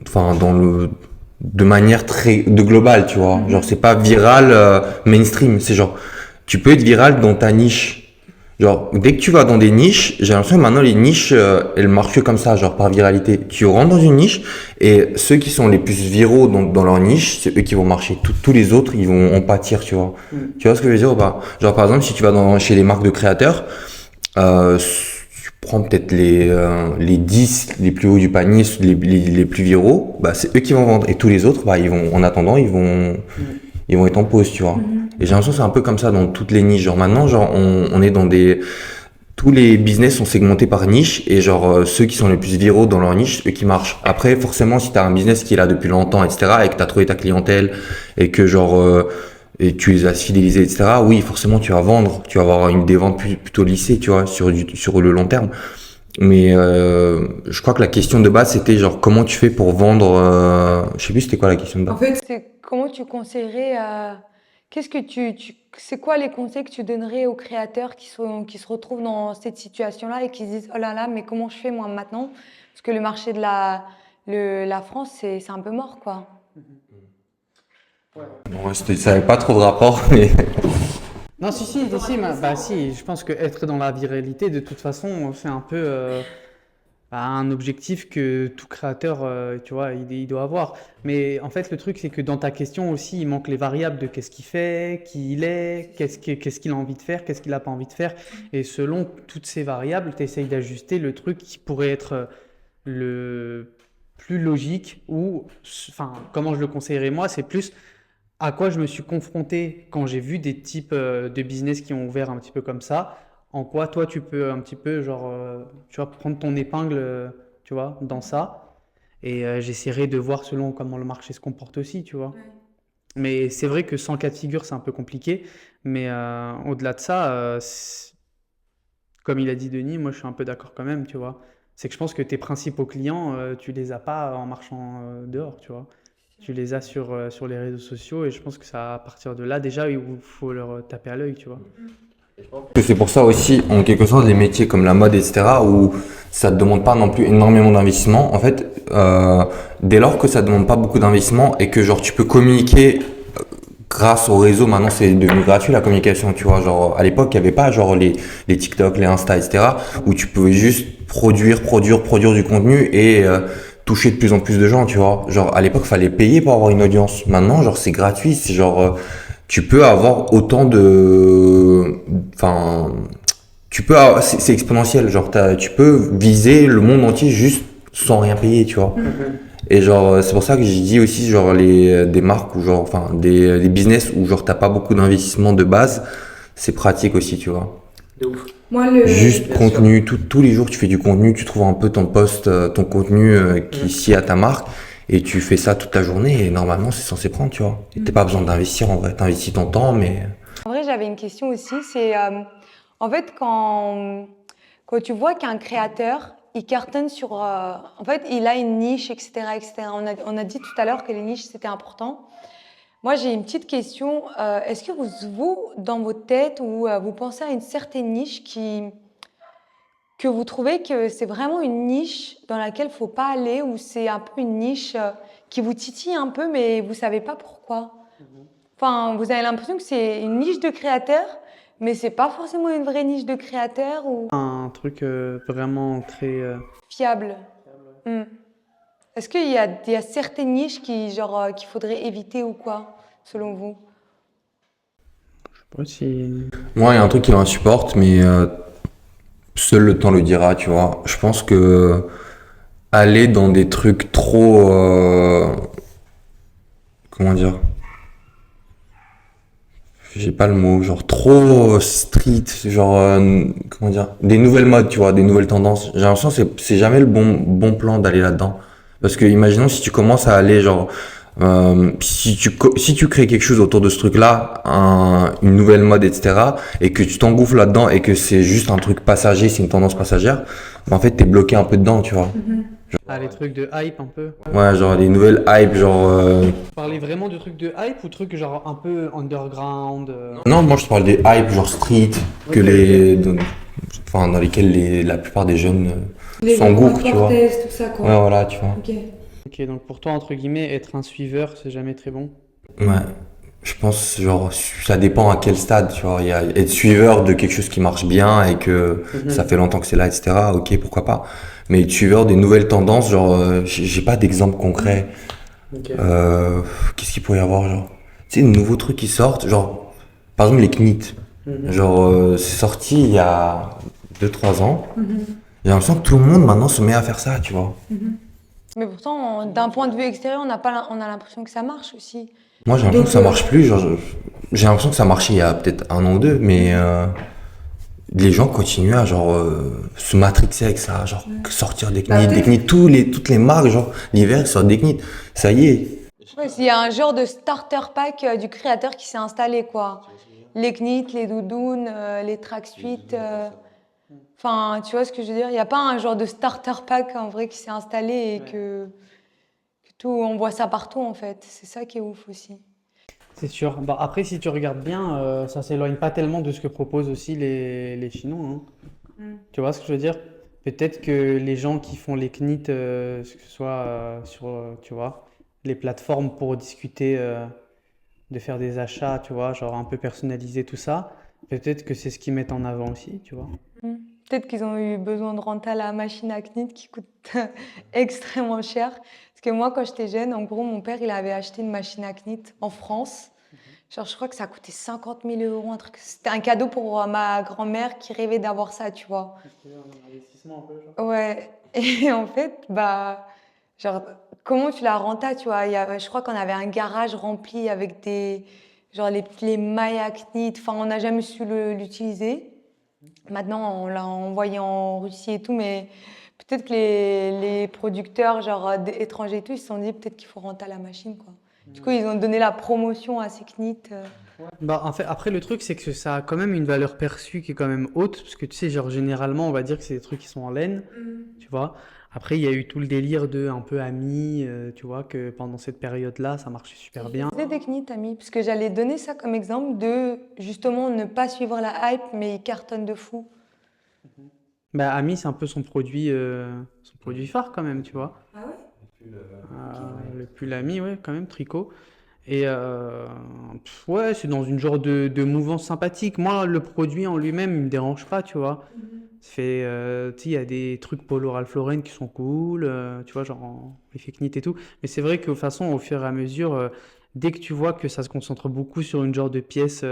enfin, de manière de globale, tu vois. Genre, c'est pas viral, mainstream. C'est genre, tu peux être viral dans ta niche. Genre, dès que tu vas dans des niches, j'ai l'impression que maintenant les niches, elles marchent que comme ça, genre par viralité. Tu rentres dans une niche et ceux qui sont les plus viraux dans leur niche, c'est eux qui vont marcher. Tous les autres, ils vont en pâtir, tu vois. Tu vois ce que je veux dire ou pas? Genre par exemple, si tu vas chez les marques de créateurs, tu prends peut-être les 10 les plus hauts du panier, les plus viraux, bah c'est eux qui vont vendre. Et tous les autres, bah ils vont, en attendant, ils vont être en pause, tu vois. Et j'ai l'impression que c'est un peu comme ça dans toutes les niches. Genre maintenant, genre on est dans tous les business sont segmentés par niche et genre ceux qui sont les plus viraux dans leur niche, eux qui marchent. Après, forcément, si t'as un business qui est là depuis longtemps, etc., et que t'as trouvé ta clientèle et que genre et tu les as fidélisés, etc., oui, forcément, tu vas vendre, tu vas avoir des ventes plutôt lissées, tu vois, sur le long terme. Mais je crois que la question de base c'était genre comment tu fais pour vendre. Je sais plus c'était quoi la question de base. En fait, c'est comment tu conseillerais, qu'est-ce que c'est quoi les conseils que tu donnerais aux créateurs qui se retrouvent dans cette situation-là et qui se disent, oh là là, mais comment je fais moi maintenant? Parce que le marché de la France, c'est un peu mort, quoi. Bon, ça avait pas trop de rapport, mais Non, si, bah si, je pense que être dans la viralité, de toute façon, c'est un peu bah, un objectif que tout créateur, tu vois, il doit avoir. Mais en fait, le truc, c'est que dans ta question aussi, il manque les variables de qu'est-ce qu'il fait, qui il est, qu'est-ce qu'il a envie de faire, qu'est-ce qu'il n'a pas envie de faire. Et selon toutes ces variables, tu essayes d'ajuster le truc qui pourrait être le plus logique ou, enfin, comment je le conseillerais moi, c'est plus à quoi je me suis confronté quand j'ai vu des types de business qui ont ouvert un petit peu comme ça, en quoi toi tu peux un petit peu genre tu vois prendre ton épingle tu vois dans ça et j'essaierai de voir selon comment le marché se comporte aussi, tu vois. Mais c'est vrai que sans cas de figure c'est un peu compliqué, mais au-delà de ça comme il a dit Denis, moi je suis un peu d'accord quand même, tu vois. C'est que je pense que tes principaux clients tu les as pas en marchant dehors, tu vois. Tu les as sur les réseaux sociaux et je pense que c'est à partir de là déjà où il faut leur taper à l'œil, tu vois. que c'est pour ça aussi, en quelque sorte, les métiers comme la mode, etc., où ça ne demande pas non plus énormément d'investissement. En fait, dès lors que ça ne demande pas beaucoup d'investissement et que genre tu peux communiquer grâce au réseau, maintenant c'est devenu gratuit la communication, tu vois. Genre à l'époque, il n'y avait pas genre les TikTok, les Insta, etc., où tu pouvais juste produire du contenu et toucher de plus en plus de gens, tu vois. Genre à l'époque, fallait payer pour avoir une audience. Maintenant, genre c'est gratuit, c'est genre tu peux avoir autant de, enfin, c'est exponentiel. Genre, tu peux viser le monde entier juste sans rien payer, tu vois. Et genre, c'est pour ça que j'ai dit aussi, genre, des marques ou genre, enfin, des business où genre, t'as pas beaucoup d'investissement de base, c'est pratique aussi, tu vois. De ouf. Moi, Juste Bien sûr. contenu, tous les jours tu fais du contenu, tu trouves un peu ton post, ton contenu qui est scie à ta marque et tu fais ça toute la journée et normalement c'est censé prendre, tu vois. Et t'as pas besoin d'investir en vrai, t'investis ton temps mais En vrai, j'avais une question aussi, c'est en fait quand tu vois qu'un créateur, il cartonne sur, en fait, il a une niche, etc., etc. On a dit tout à l'heure que les niches c'était important. Moi, j'ai une petite question. Est-ce que vous, dans votre tête, ou vous pensez à une certaine niche que vous trouvez que c'est vraiment une niche dans laquelle faut pas aller, ou c'est un peu une niche qui vous titille un peu, mais vous savez pas pourquoi? Enfin, vous avez l'impression que c'est une niche de créateur, mais c'est pas forcément une vraie niche de créateur ou Un truc vraiment très... fiable. Hmm. Est-ce qu'il y a certaines niches qu'il faudrait éviter ou quoi, selon vous? je sais pas si... moi il y a un truc qui m'insupporte mais seul le temps le dira, tu vois. Je pense que aller dans des trucs trop comment dire? J'ai pas le mot, genre trop street, genre comment dire, des nouvelles modes, tu vois, des nouvelles tendances. J'ai l'impression que c'est jamais le bon plan d'aller là-dedans. Parce que imaginons si tu commences à aller genre si tu crées quelque chose autour de ce truc-là, une nouvelle mode, etc., et que tu t'engouffres là-dedans et que c'est juste un truc passager, c'est une tendance passagère, bah, en fait t'es bloqué un peu dedans, tu vois. Ah, les trucs de hype un peu. Ouais, genre les nouvelles hype, genre Parler vraiment de trucs de hype ou trucs genre un peu underground non, moi je te parle des hype genre street que Ok, enfin dans lesquels la plupart des jeunes Les s'engouffrent, tu vois. Cortez, tout ça, Ouais, quoi. voilà, tu vois. Ok. Ok, donc pour toi, entre guillemets, être un suiveur, c'est jamais très bon. Ouais. Je pense genre ça dépend à quel stade, tu vois. Il y a être suiveur de quelque chose qui marche bien et que ça fait longtemps que c'est là, etc. Ok, pourquoi pas. Mais être suiveur des nouvelles tendances, genre j'ai pas d'exemple concret. Ok. Qu'est-ce qu'il pourrait y avoir, genre? Tu sais, de nouveaux trucs qui sortent, genre par exemple les knits. Genre c'est sorti il y a 2 3 ans. J'ai l'impression que tout le monde maintenant se met à faire ça, tu vois. Mais pourtant, d'un point de vue extérieur, on a l'impression que ça marche aussi. Moi j'ai l'impression Donc, que ça marche plus, genre j'ai l'impression que ça marchait il y a peut-être 1 an ou 2, mais les gens continuent à genre se matrixer avec ça, genre sortir Bah, des knits, toutes les marques, genre l'hiver ils sortent des knits, ça y est. ouais, il y a un genre de starter pack du créateur qui s'est installé, quoi. Les knits, les doudounes, les tracksuits. Enfin, tu vois ce que je veux dire? Il n'y a pas un genre de starter pack en vrai qui s'est installé et que tout, on voit ça partout en fait. C'est ça qui est ouf aussi. C'est sûr. Bah, après, si tu regardes bien, ça s'éloigne pas tellement de ce que proposent aussi les Chinois, hein. Tu vois ce que je veux dire? Peut-être que les gens qui font les knits, que ce soit sur, tu vois, les plateformes pour discuter, de faire des achats, tu vois, genre un peu personnaliser tout ça, peut-être que c'est ce qu'ils mettent en avant aussi, tu vois. Mm. Peut-être qu'ils ont eu besoin de renter la machine à knit qui coûte extrêmement cher. Parce que moi, quand j'étais jeune, en gros, mon père, il avait acheté une machine à knit en France. Genre, je crois que ça coûtait 50 000 euros, un truc. C'était un cadeau pour ma grand-mère qui rêvait d'avoir ça, tu vois. Un investissement un peu, genre. Ouais. Et en fait, bah, genre, comment tu la rentas, tu vois? Je crois qu'on avait un garage rempli avec genre les mailles à knit. Enfin, on n'a jamais su l'utiliser. Maintenant, on l'a envoyé en Russie et tout, mais peut-être que les producteurs, genre étrangers et tout, ils se sont dit peut-être qu'il faut renter la machine, quoi. Du coup, ils ont donné la promotion à ces knits. Bah, en fait, après, le truc, c'est que ça a quand même une valeur perçue qui est quand même haute, parce que tu sais, genre, généralement, on va dire que c'est des trucs qui sont en laine, tu vois. Après, il y a eu tout le délire de un peu amis, tu vois, que pendant cette période-là, ça marchait super bien. C'était des knits, Ami, parce que j'allais donner ça comme exemple de justement ne pas suivre la hype, mais ils cartonnent de fou. Bah, Ami, c'est un peu son produit phare quand même, tu vois. Ah ouais? Le pull Ami, ouais, quand même, tricot. Et ouais, c'est dans une genre de mouvance sympathique. Moi, le produit en lui-même, il me dérange pas, tu vois. Tu sais, il y a des trucs Polo Ralph Lauren qui sont cool, tu vois, genre les fake knit et tout. Mais c'est vrai que de toute façon, au fur et à mesure, dès que tu vois que ça se concentre beaucoup sur une genre de pièce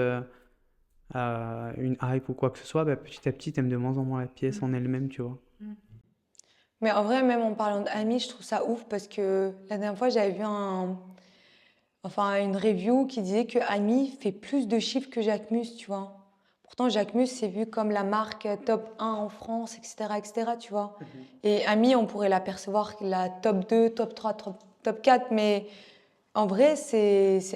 une hype ou quoi que ce soit, bah, petit à petit, t'aimes de moins en moins la pièce en elle-même, tu vois. Mais en vrai, même en parlant d'Ami, je trouve ça ouf parce que la dernière fois, j'avais vu une review qui disait que Ami fait plus de chiffres que Jacquemus, tu vois. Pourtant, Jacquemus, c'est vu comme la marque top 1 en France, etc., etc., tu vois. Et Ami, on pourrait l'apercevoir la top 2, top 3, top 4, mais en vrai,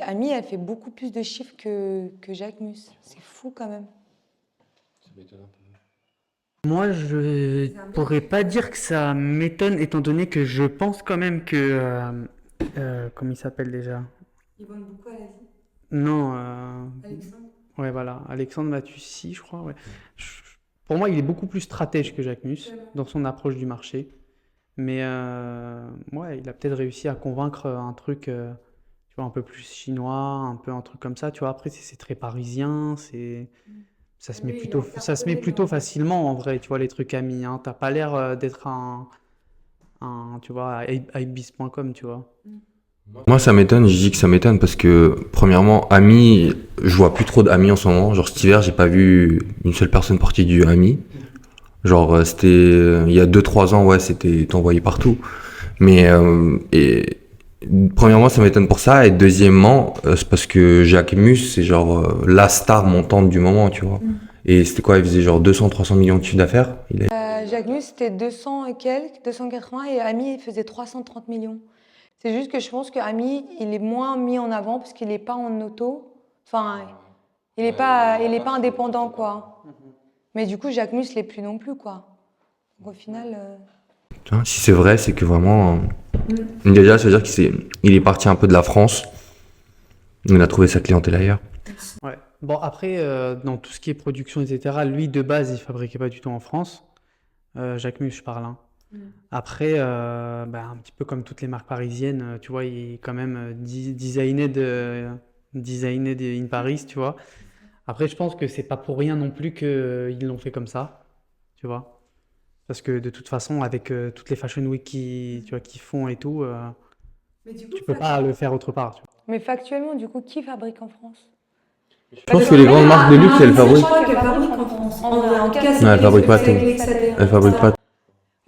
Ami, elle fait beaucoup plus de chiffres que Jacquemus. C'est fou quand même. Moi, je pourrais pas dire que ça m'étonne, étant donné que je pense quand même que... comment il s'appelle déjà? Ils vendent beaucoup à l'Asie. Non, Alexandre. ouais, voilà, Alexandre Matussi, je crois, ouais. Pour moi, il est beaucoup plus stratège que Jacquemus dans son approche du marché. Mais ouais, il a peut-être réussi à convaincre un truc, tu vois, un peu plus chinois, un peu un truc comme ça. Tu vois, après, c'est très parisien, ça se met plutôt facilement en vrai, tu vois, les trucs amis. Hein. T'as pas l'air d'être tu vois, hypebeast.com, tu vois. Moi, ça m'étonne, je dis que ça m'étonne parce que, premièrement, Ami, je vois plus trop d'Ami en ce moment. Genre, cet hiver, j'ai pas vu une seule personne porter du Ami. Genre, c'était, il y a 2-3 ans, ouais, c'était envoyé partout. Mais, premièrement, ça m'étonne pour ça. Et deuxièmement, c'est parce que Jacquemus, c'est genre la star montante du moment, tu vois. Et c'était quoi? Il faisait genre 200-300 millions de chiffre d'affaires. Jacquemus, c'était 200 et quelques, 280, et Ami, il faisait 330 millions. C'est juste que je pense que Ami, il est moins mis en avant parce qu'il n'est pas en auto. Enfin, il n'est pas indépendant, quoi. Mais du coup, Jacquemus l'est plus non plus, quoi. Donc, au final, Tu vois, si c'est vrai, c'est que vraiment, déjà, ça veut dire qu'il est parti un peu de la France. Il a trouvé sa clientèle ailleurs. Ouais. Bon, après, dans tout ce qui est production, etc., lui, de base, il fabriquait pas du tout en France. Jacquemus, je parle. Hein. Après, bah, un petit peu comme toutes les marques parisiennes, tu vois, il est quand même designed in Paris, tu vois. Après, je pense que c'est pas pour rien non plus qu'ils l'ont fait comme ça, tu vois. Parce que de toute façon, avec toutes les Fashion Week tu vois, qu'ils font et tout, tu peux pas le faire autre part, tu vois. mais factuellement, du coup, qui fabrique en France? Je pense que les grandes marques de luxe, elles fabriquent. qu'elle fabrique en France. En vrai, en tout cas, Non, elles fabriquent pas tout. Elles fabriquent pas tout.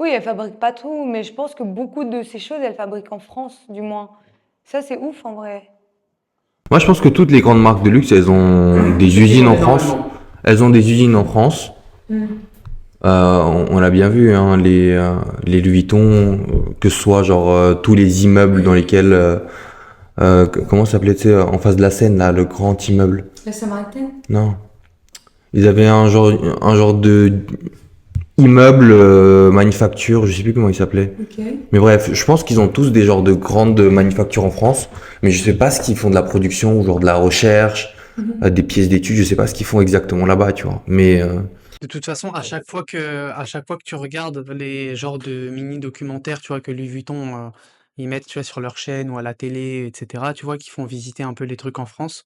Oui, elle fabrique pas tout, mais je pense que beaucoup de ces choses, elle fabrique en France, du moins. Ça, c'est ouf, en vrai. Moi, je pense que toutes les grandes marques de luxe, elles ont des usines en France. Elles ont des usines en France. On l'a bien vu, hein, les Louis Vuitton, que ce soit genre tous les immeubles dans lesquels, comment ça s'appelait, tu sais, en face de la Seine, là, le grand immeuble. La Samaritaine? Non. Ils avaient un genre de immeuble manufacture, je sais plus comment il s'appelait. Ok. Mais bref, je pense qu'ils ont tous des genres de grandes manufactures en France, mais je sais pas ce qu'ils font de la production ou genre de la recherche, des pièces d'études, je sais pas ce qu'ils font exactement là-bas, tu vois. Mais De toute façon, à chaque fois que tu regardes les genres de mini-documentaires, tu vois, que Louis Vuitton, ils mettent, tu vois, sur leur chaîne ou à la télé, etc., tu vois, qui font visiter un peu les trucs en France,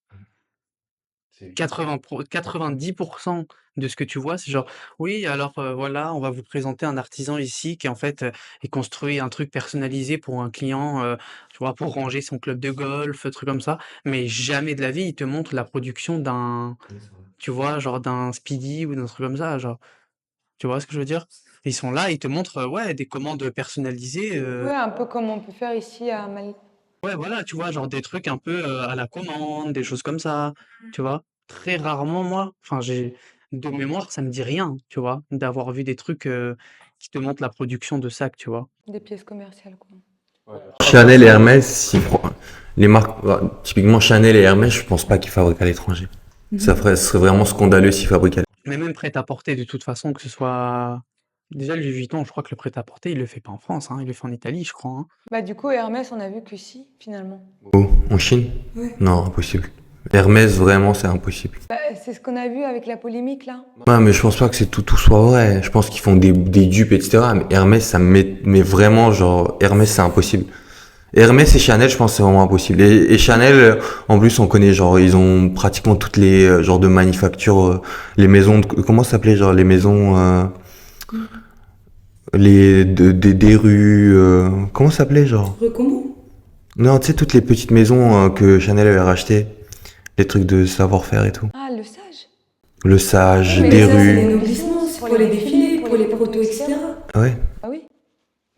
90% de ce que tu vois, c'est genre, oui, alors voilà, on va vous présenter un artisan ici qui en fait est construit un truc personnalisé pour un client, tu vois, pour ranger son club de golf, truc comme ça. Mais jamais de la vie, il te montre la production tu vois, genre d'un Speedy ou d'un truc comme ça, genre. Tu vois ce que je veux dire? Ils sont là, ils te montrent, ouais, des commandes personnalisées, Ouais, un peu comme on peut faire ici à ouais, voilà, tu vois, genre des trucs un peu à la commande, des choses comme ça, tu vois? Très rarement, moi, enfin, de mémoire, ça me dit rien, tu vois, d'avoir vu des trucs qui te montrent la production de sacs, tu vois? des pièces commerciales, quoi. Chanel et Hermès, les marques, typiquement Chanel et Hermès, je pense pas qu'ils fabriquent à l'étranger. Ce serait vraiment scandaleux s'ils fabriquaient. Mais même prêt-à-porter, de toute façon, que ce soit. Déjà, le Louis Vuitton, je crois que le prêt-à-porter, il le fait pas en France, hein, il le fait en Italie, je crois. Hein. Bah, du coup, Hermès, on a vu que si, finalement. Oh, en Chine? Ouais. Non, impossible. Hermès, vraiment, c'est impossible. Bah, c'est ce qu'on a vu avec la polémique, là. Ouais, mais je pense pas que tout soit vrai. Je pense qu'ils font des dupes, etc. Mais Hermès, ça me met, mais vraiment, genre, Hermès, c'est impossible. Hermès et Chanel, je pense que c'est vraiment impossible. Et Chanel, en plus, on connaît, genre, ils ont pratiquement toutes les genres de manufactures, les maisons, comment ça s'appelait, genre, les maisons, des rues, comment ça s'appelait, genre? Recombo. Non, tu sais, toutes les petites maisons que Chanel avait rachetées, les trucs de savoir-faire et tout. Ah, le sage. Le Oui, sage, mais des ça, c'est les rues. nourrissements, c'est pour les défilés, pour les protos, etc. Ouais. Ah oui.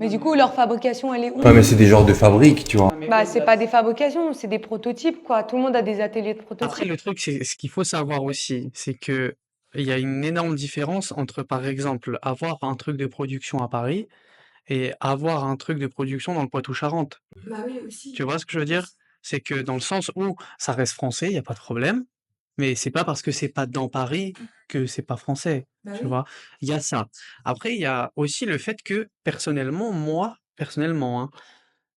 Mais du coup, leur fabrication, elle est où? Ouais, mais c'est des genres de fabriques, tu vois. Mais Bah, bon, c'est pas des fabrications, c'est des prototypes, quoi. Tout le monde a des ateliers de après, prototypes. le truc, c'est ce qu'il faut savoir aussi, c'est que il y a une énorme différence entre, par exemple, avoir un truc de production à Paris et avoir un truc de production dans le Poitou-Charentes. Bah oui, Tu aussi. vois ce que je veux dire? C'est que dans le sens où ça reste français, il y a pas de problème, mais c'est pas parce que c'est pas dans Paris que c'est pas français, Bah tu oui. vois? Il y a ça. Après, il y a aussi le fait que personnellement, moi, personnellement, hein,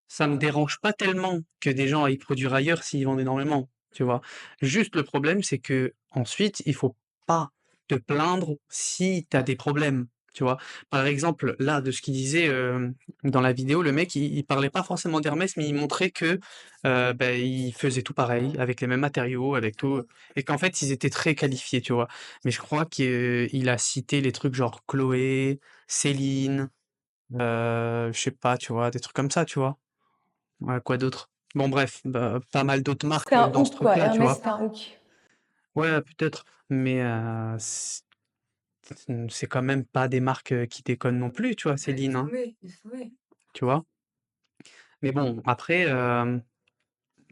ça me dérange pas tellement que des gens aillent produire ailleurs s'ils vendent énormément, tu vois? Juste le problème, c'est que ensuite, il faut pas te plaindre si tu as des problèmes, tu vois? Par exemple, là, de ce qu'il disait, dans la vidéo, le mec, il parlait pas forcément d'Hermès, mais il montrait que, il faisait tout pareil, avec les mêmes matériaux, avec tout, et qu'en fait, ils étaient très qualifiés, tu vois? Mais je crois qu'il a cité les trucs genre Chloé, Céline, je sais pas, tu vois? Des trucs comme ça, tu vois? Ouais, quoi d'autre? Bon bref, bah, pas mal d'autres marques, C'est un dans ce hook, quoi. truc-là, tu Hermès, vois? c'est un hook. Ouais, peut-être, mais c'est quand même pas des marques, qui déconnent non plus, tu vois, Céline, hein, Ils sont faits. tu vois? Mais bon, après,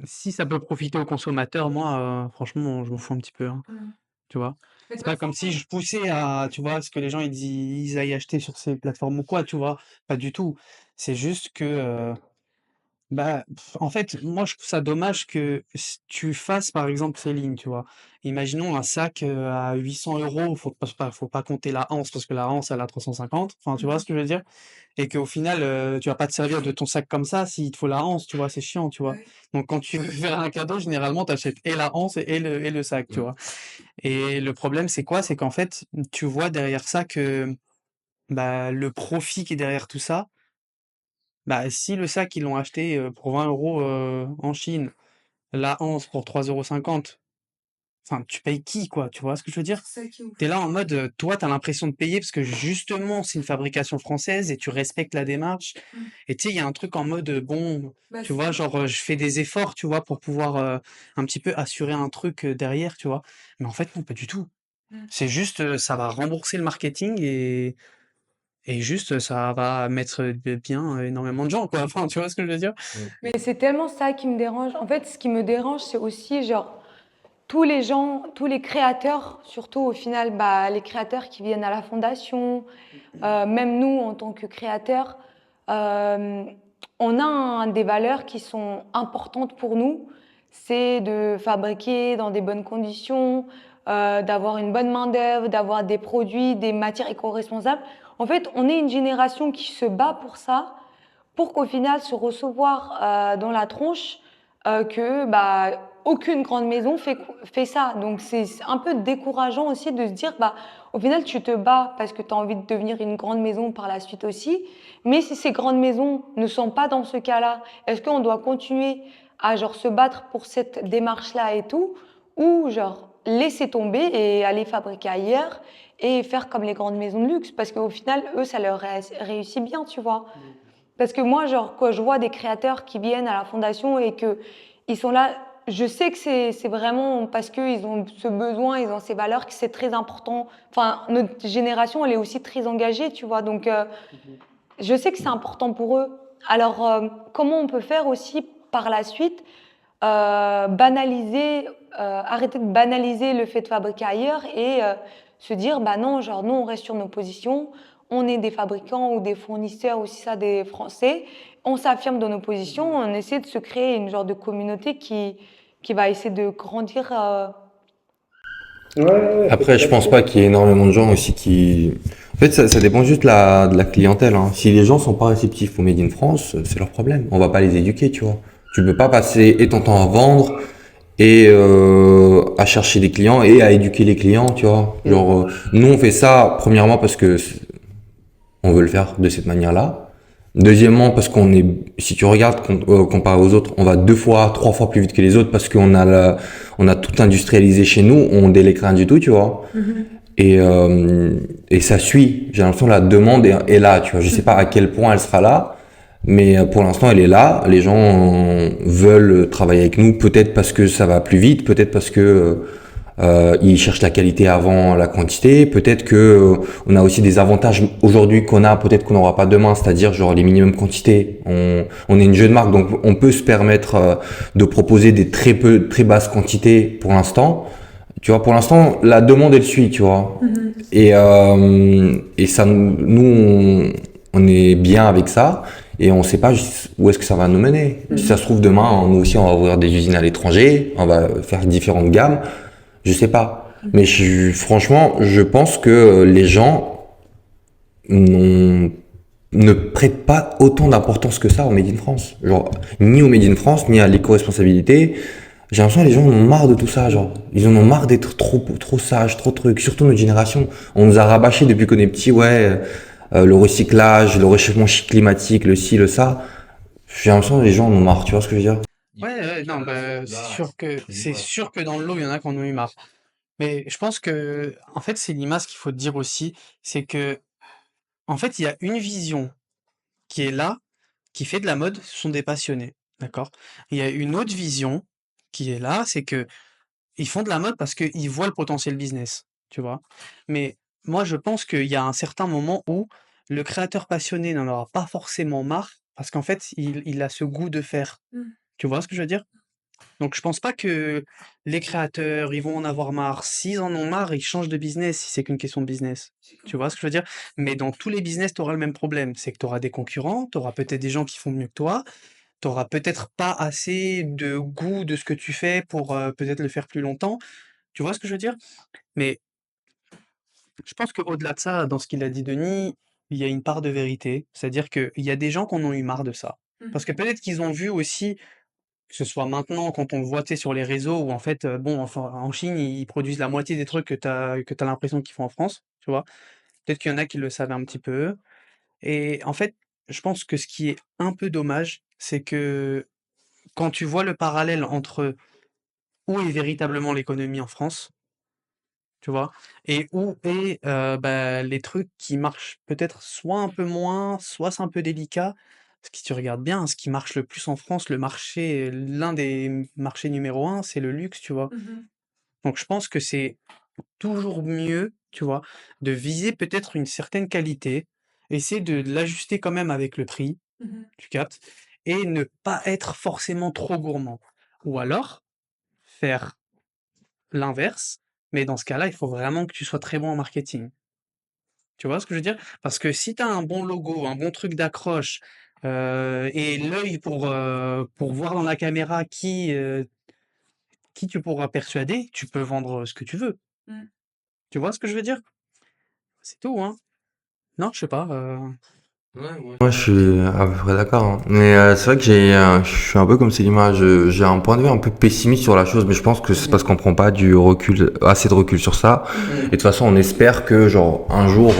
si ça peut profiter aux consommateurs, moi, franchement, je m'en fous un petit peu, hein, Mm. tu vois? Mais C'est toi, pas comme si je poussais à, tu vois, ce que les gens ils aillent acheter sur ces plateformes ou quoi, tu vois? Pas du tout. C'est juste que, bah, en fait, moi, je trouve ça dommage que tu fasses, par exemple, Céline, tu vois. Imaginons un sac à 800 €, faut pas compter la hanse, parce que la hanse, elle a 350. Enfin, tu vois ce que je veux dire? Et qu'au final, tu vas pas te servir de ton sac comme ça s'il te faut la hanse, tu vois, c'est chiant, tu vois. Ouais. Donc, quand tu veux faire un cadeau, généralement, tu achètes et la hanse et le sac, tu vois. Et le problème, c'est quoi? C'est qu'en fait, tu vois derrière ça que bah, le profit qui est derrière tout ça, bah, si le sac, ils l'ont acheté pour 20 € en Chine, la hanse pour 3,50 €, enfin, tu payes qui, quoi? Tu vois ce que je veux dire? C'est ça qui est ouf. T'es là en mode, toi, t'as l'impression de payer parce que justement, c'est une fabrication française et tu respectes la démarche. Mm. Et tu sais, il y a un truc en mode, bon, Bah, tu c'est vois, ça. genre, je fais des efforts, tu vois, pour pouvoir un petit peu assurer un truc derrière, tu vois. Mais en fait, non, pas du tout. Mm. C'est juste, ça va rembourser le marketing et juste, ça va mettre bien énormément de gens, quoi. Enfin, tu vois ce que je veux dire? Mais c'est tellement ça qui me dérange. En fait, ce qui me dérange, c'est aussi, genre, tous les gens, tous les créateurs, surtout au final, bah, les créateurs qui viennent à la fondation, même nous en tant que créateurs, euh, on a des valeurs qui sont importantes pour nous. C'est de fabriquer dans des bonnes conditions, d'avoir une bonne main-d'œuvre, d'avoir des produits, des matières éco-responsables. En fait, on est une génération qui se bat pour ça, pour qu'au final se recevoir dans la tronche que bah, aucune grande maison fait ça. Donc c'est un peu décourageant aussi de se dire, bah, au final tu te bats parce que tu as envie de devenir une grande maison par la suite aussi. Mais si ces grandes maisons ne sont pas dans ce cas-là, est-ce qu'on doit continuer à genre se battre pour cette démarche-là et tout, ou genre laisser tomber et aller fabriquer ailleurs et faire comme les grandes maisons de luxe, parce qu'au final, eux, ça leur réussit bien, tu vois. Parce que moi, genre, quand je vois des créateurs qui viennent à la fondation et que ils sont là, je sais que c'est vraiment parce qu'ils ont ce besoin, ils ont ces valeurs, que c'est très important. Enfin, notre génération, elle est aussi très engagée, tu vois. Donc, je sais que c'est important pour eux. Alors, comment on peut faire aussi par la suite banaliser, arrêter de banaliser le fait de fabriquer ailleurs et se dire, bah non, genre, nous, on reste sur nos positions, on est des fabricants ou des fournisseurs, aussi ça, des Français, on s'affirme dans nos positions, on essaie de se créer une genre de communauté qui va essayer de grandir. Après, je pense pas qu'il y ait énormément de gens aussi qui... En fait, ça dépend juste de la clientèle, hein. Si les gens sont pas réceptifs au Made in France, c'est leur problème. On va pas les éduquer, tu vois. Tu peux pas passer et ton temps à vendre et à chercher des clients et à éduquer les clients, tu vois. Genre, nous, on fait ça, premièrement, parce que on veut le faire de cette manière-là. Deuxièmement, parce qu'on est, si tu regardes comparé aux autres, on va 2 fois, 3 fois plus vite que les autres parce qu'on a on a tout industrialisé chez nous, on délègue rien du tout, tu vois. Et ça suit. J'ai l'impression que la demande est là, tu vois. Je sais pas à quel point elle sera là, mais pour l'instant, elle est là. Les gens veulent travailler avec nous, peut-être parce que ça va plus vite, peut-être parce que Ils cherchent la qualité avant la quantité. Peut-être que on a aussi des avantages aujourd'hui qu'on a, peut-être qu'on n'aura pas demain, c'est-à-dire genre les minimum quantités. On est une jeune marque, donc on peut se permettre de proposer des très basses quantités pour l'instant. Tu vois, pour l'instant, la demande elle suit, tu vois. Et ça, on est bien avec ça. Et on sait pas où est-ce que ça va nous mener. Si ça se trouve demain, nous aussi, on va ouvrir des usines à l'étranger, on va faire différentes gammes. Je sais pas. Mais franchement, je pense que les gens ne prêtent pas autant d'importance que ça au Made in France. Genre, ni au Made in France, ni à l'éco-responsabilité. J'ai l'impression que les gens en ont marre de tout ça, genre. Ils en ont marre d'être trop sages, trop trucs. Surtout notre génération. On nous a rabâché depuis qu'on est petit, ouais, le recyclage, le réchauffement climatique, le ci, le ça. J'ai l'impression que les gens en ont marre, tu vois ce que je veux dire? Ouais, non, bah, c'est sûr que dans le lot, il y en a qui en ont eu marre. Mais je pense que, en fait, c'est l'image qu'il faut te dire aussi, c'est que, en fait, il y a une vision qui est là, qui fait de la mode, ce sont des passionnés, d'accord? Il y a une autre vision qui est là, c'est que ils font de la mode parce qu'ils voient le potentiel business, tu vois? Mais moi, je pense qu'il y a un certain moment où le créateur passionné n'en aura pas forcément marre parce qu'en fait, il a ce goût de faire. Tu vois ce que je veux dire? Donc je pense pas que les créateurs, ils vont en avoir marre. S'ils en ont marre, ils changent de business si c'est qu'une question de business. Tu vois ce que je veux dire? Mais dans tous les business, tu auras le même problème. C'est que tu auras des concurrents, tu auras peut-être des gens qui font mieux que toi, tu auras peut-être pas assez de goût de ce que tu fais pour peut-être le faire plus longtemps. Tu vois ce que je veux dire? Mais je pense qu'au-delà de ça, dans ce qu'il a dit Denis, il y a une part de vérité. C'est-à-dire qu'il y a des gens qui en ont eu marre de ça. Parce que peut-être qu'ils ont vu aussi que ce soit maintenant, quand on le voit, tu sais, sur les réseaux où en fait, bon, enfin, en Chine, ils produisent la moitié des trucs que tu as l'impression qu'ils font en France, tu vois? Peut-être qu'il y en a qui le savent un petit peu et en fait, je pense que ce qui est un peu dommage, c'est que quand tu vois le parallèle entre où est véritablement l'économie en France, tu vois? Et où est, bah, les trucs qui marchent peut-être soit un peu moins, soit c'est un peu délicat. Parce que si tu regardes bien, ce qui marche le plus en France, l'un des marchés numéro un, c'est le luxe, tu vois? Donc je pense que c'est toujours mieux, tu vois, de viser peut-être une certaine qualité, essayer de l'ajuster quand même avec le prix, tu captes? Et ne pas être forcément trop gourmand. Ou alors, faire l'inverse, mais dans ce cas-là, il faut vraiment que tu sois très bon en marketing. Tu vois ce que je veux dire? Parce que si tu as un bon logo, un bon truc d'accroche, et l'œil pour voir dans la caméra qui tu pourras persuader, tu peux vendre ce que tu veux. Tu vois ce que je veux dire? C'est tout, hein. Non, je sais pas, Moi, je suis à peu près d'accord, hein. Mais c'est vrai que je suis un peu comme Célima. J'ai un point de vue un peu pessimiste sur la chose, mais je pense que c'est parce qu'on prend pas du recul, assez de recul sur ça. Et de toute façon, on espère que genre un jour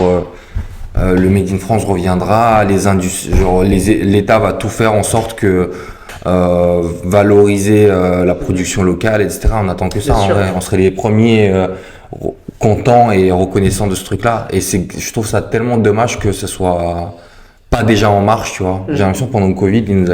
le Made in France reviendra, l'État va tout faire en sorte que valoriser la production locale, etc. On attend que ça. bien En sûr. vrai, on serait les premiers contents et reconnaissants de ce truc-là. Et je trouve ça tellement dommage que ce soit pas déjà en marche, tu vois. J'ai l'impression que pendant le Covid, Une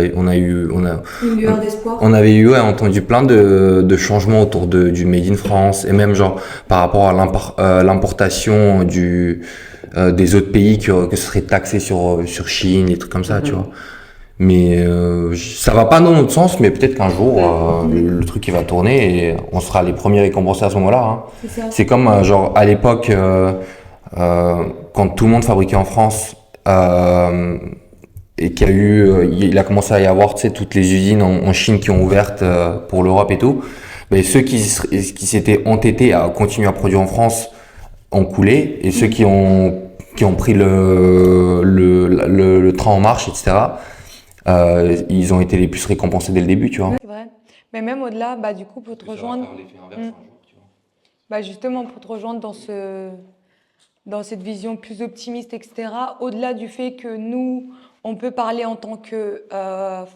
lueur d'espoir. on avait ouais, entendu plein de changements autour du Made in France et même genre par rapport à l'importation des autres pays que ce serait taxé sur Chine, des trucs comme ça, tu vois. Mais ça va pas dans notre sens, mais peut-être qu'un jour le truc il va tourner et on sera les premiers récompensés à ce moment-là, hein. C'est ça. C'est comme genre à l'époque quand tout le monde fabriquait en France et il a commencé à y avoir, tu sais, toutes les usines en Chine qui ont ouvertes pour l'Europe et tout. Mais ceux qui s'étaient entêtés à continuer à produire en France ont coulé et ceux qui ont pris le train en marche, etc. Ils ont été les plus récompensés dès le début, tu vois. C'est vrai. Mais même au-delà, bah, du coup, pour te rejoindre, bah, justement, pour te rejoindre dans cette vision plus optimiste, etc., au-delà du fait que nous, on peut parler en tant que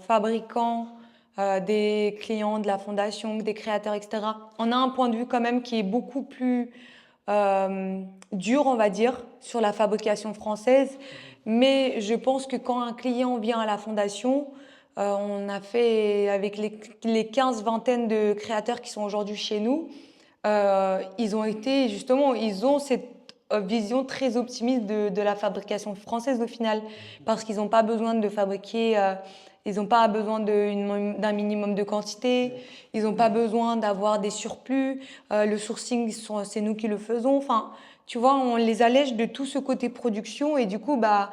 fabricants, des clients de la fondation, des créateurs, etc., on a un point de vue quand même qui est beaucoup plus dur, on va dire, sur la fabrication française. Mais je pense que quand un client vient à la fondation, on a fait avec les 15 vingtaines de créateurs qui sont aujourd'hui chez nous, ils ont été justement, ils ont cette vision très optimiste de la fabrication française au final, parce qu'ils n'ont pas besoin de fabriquer, ils n'ont pas besoin d'un minimum de quantité, ils n'ont pas besoin d'avoir des surplus, le sourcing, c'est nous qui le faisons. Enfin, tu vois, on les allège de tout ce côté production et du coup, bah,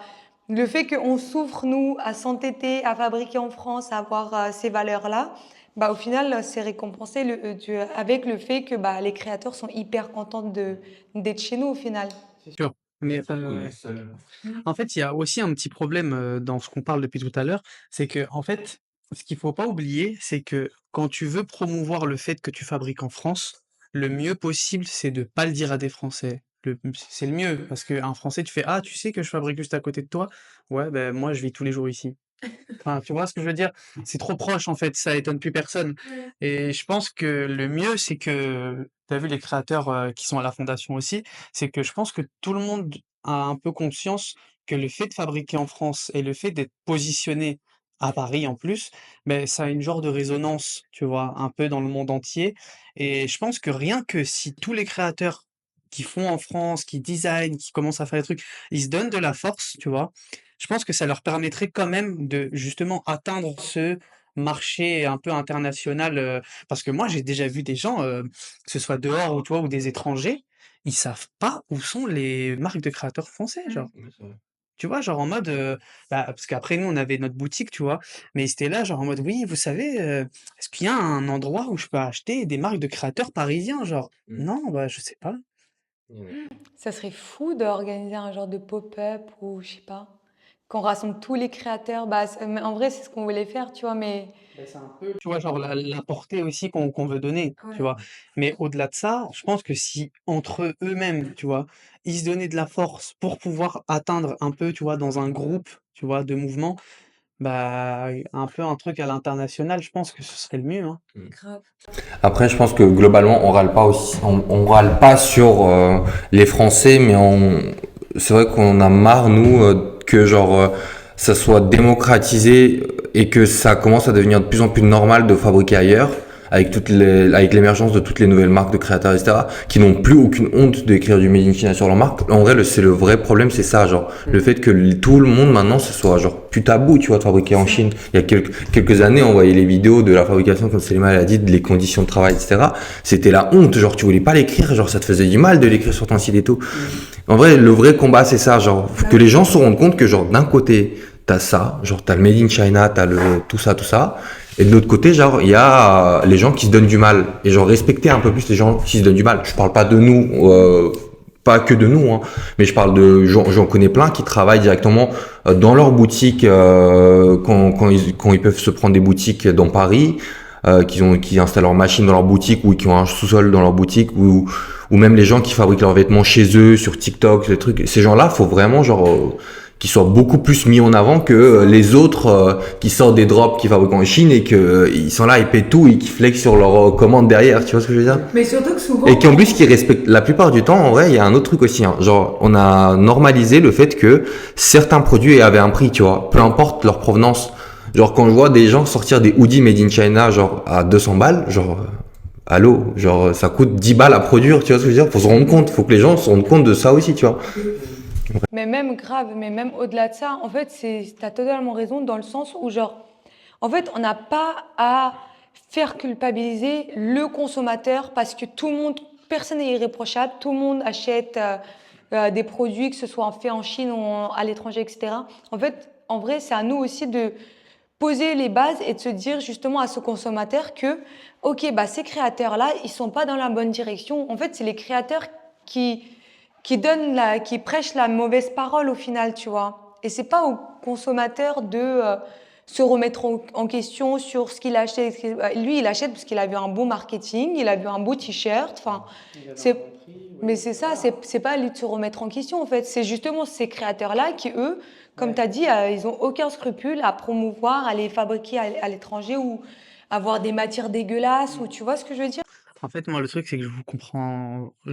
le fait qu'on souffre, nous, à s'entêter, à fabriquer en France, à avoir ces valeurs-là, bah, au final, c'est récompensé avec le fait que bah, les créateurs sont hyper contents d'être chez nous au final. C'est sûr. Mais en fait, il y a aussi un petit problème dans ce qu'on parle depuis tout à l'heure, c'est que en fait, ce qu'il faut pas oublier, c'est que quand tu veux promouvoir le fait que tu fabriques en France, le mieux possible, c'est de pas le dire à des Français. C'est le mieux, parce qu'un Français, tu fais, ah, tu sais que je fabrique juste à côté de toi? Ouais, ben moi, je vis tous les jours ici. Enfin, tu vois ce que je veux dire? C'est trop proche en fait, ça étonne plus personne. Et je pense que le mieux, c'est que tu as vu les créateurs, qui sont à la fondation aussi, c'est que je pense que tout le monde a un peu conscience que le fait de fabriquer en France et le fait d'être positionné à Paris en plus, ben ça a une genre de résonance, tu vois? Un peu dans le monde entier. Et je pense que rien que si tous les créateurs qui font en France, qui designent, qui commencent à faire des trucs, ils se donnent de la force, tu vois? Je pense que ça leur permettrait quand même de justement atteindre ce marché un peu international, parce que moi j'ai déjà vu des gens, que ce soit dehors ou tu vois, ou des étrangers, ils savent pas où sont les marques de créateurs français, genre. Oui, c'est vrai. Tu vois? Genre en mode, bah, parce qu'après nous on avait notre boutique, tu vois? Mais ils étaient là genre en mode: «Oui, vous savez, est-ce qu'il y a un endroit où je peux acheter des marques de créateurs parisiens?» genre. Mm. «Non, bah, je sais pas». Ça serait fou d'organiser un genre de pop-up ou je sais pas, qu'on rassemble tous les créateurs. Bah, mais en vrai, c'est ce qu'on voulait faire, tu vois, mais Bah, c'est un peu, tu vois, genre la portée aussi qu'on veut donner, tu ouais. vois. Mais au-delà de ça, je pense que si entre eux-mêmes, tu vois, ils se donnaient de la force pour pouvoir atteindre un peu, tu vois, dans un groupe, tu vois, de mouvement, bah, un peu un truc à l'international, je pense que ce serait le mieux, hein. Grave. Après, je pense que globalement, on râle pas aussi, on râle pas sur les Français, mais c'est vrai qu'on a marre nous que genre ça soit démocratisé et que ça commence à devenir de plus en plus normal de fabriquer ailleurs, avec l'émergence de toutes les nouvelles marques de créateurs, etc., qui n'ont plus aucune honte d'écrire du Made in China sur leur marque. En vrai, c'est le vrai problème, c'est ça, genre le fait que tout le monde maintenant ce soit genre plus tabou, tu vois, de fabriquer en Chine. Il y a quelques années, on voyait les vidéos de la fabrication, comme Selma l'a dit, de les conditions de travail, etc. C'était la honte, genre tu voulais pas l'écrire, genre ça te faisait du mal de l'écrire sur ton site et tout. En vrai, le vrai combat, c'est ça, genre que les gens se rendent compte que genre d'un côté, t'as ça, genre t'as le Made in China, t'as le tout ça, et de l'autre côté, genre il y a les gens qui se donnent du mal, et genre respecter un peu plus les gens qui se donnent du mal. Je parle pas de nous, pas que de nous, hein, mais je parle de j'en connais plein qui travaillent directement dans leur boutique quand ils peuvent se prendre des boutiques dans Paris, qui installent leur machine dans leur boutique ou qui ont un sous-sol dans leur boutique ou même les gens qui fabriquent leurs vêtements chez eux sur TikTok, ces trucs. Ces gens-là, faut vraiment genre qu'ils soient beaucoup plus mis en avant que les autres qui sortent des drops qui fabriquent en Chine et que ils sont là, ils paient tout et qui flexent sur leur commande derrière. Tu vois ce que je veux dire? Mais surtout que souvent. Et qui en plus qui respectent la plupart du temps. En vrai, il y a un autre truc aussi. Hein. Genre, on a normalisé le fait que certains produits avaient un prix, tu vois, peu importe leur provenance. Genre quand je vois des gens sortir des hoodies made in China genre à 200 balles, genre allô, genre ça coûte 10 balles à produire, tu vois ce que je veux dire? Faut se rendre compte, faut que les gens se rendent compte de ça aussi, tu vois. Mais même grave, mais même au-delà de ça, en fait, t'as totalement raison dans le sens où, genre, en fait, on n'a pas à faire culpabiliser le consommateur parce que tout le monde, personne n'est irréprochable, tout le monde achète des produits, que ce soit fait en Chine ou à l'étranger, etc. En fait, en vrai, c'est à nous aussi de poser les bases et de se dire justement à ce consommateur que, ok, bah, ces créateurs-là, ils sont pas dans la bonne direction. En fait, c'est les créateurs qui qui prêchent la mauvaise parole au final, tu vois. Et c'est pas au consommateur de se remettre en question sur ce qu'il achète. Lui, il achète parce qu'il a vu un beau marketing, il a vu un beau t-shirt. Enfin, c'est, mais c'est ça, c'est pas à lui de se remettre en question en fait. C'est justement ces créateurs-là qui, eux, comme tu as dit, ils ont aucun scrupule à promouvoir, à les fabriquer à l'étranger ou avoir des matières dégueulasses ou tu vois ce que je veux dire? En fait, moi, le truc, c'est que je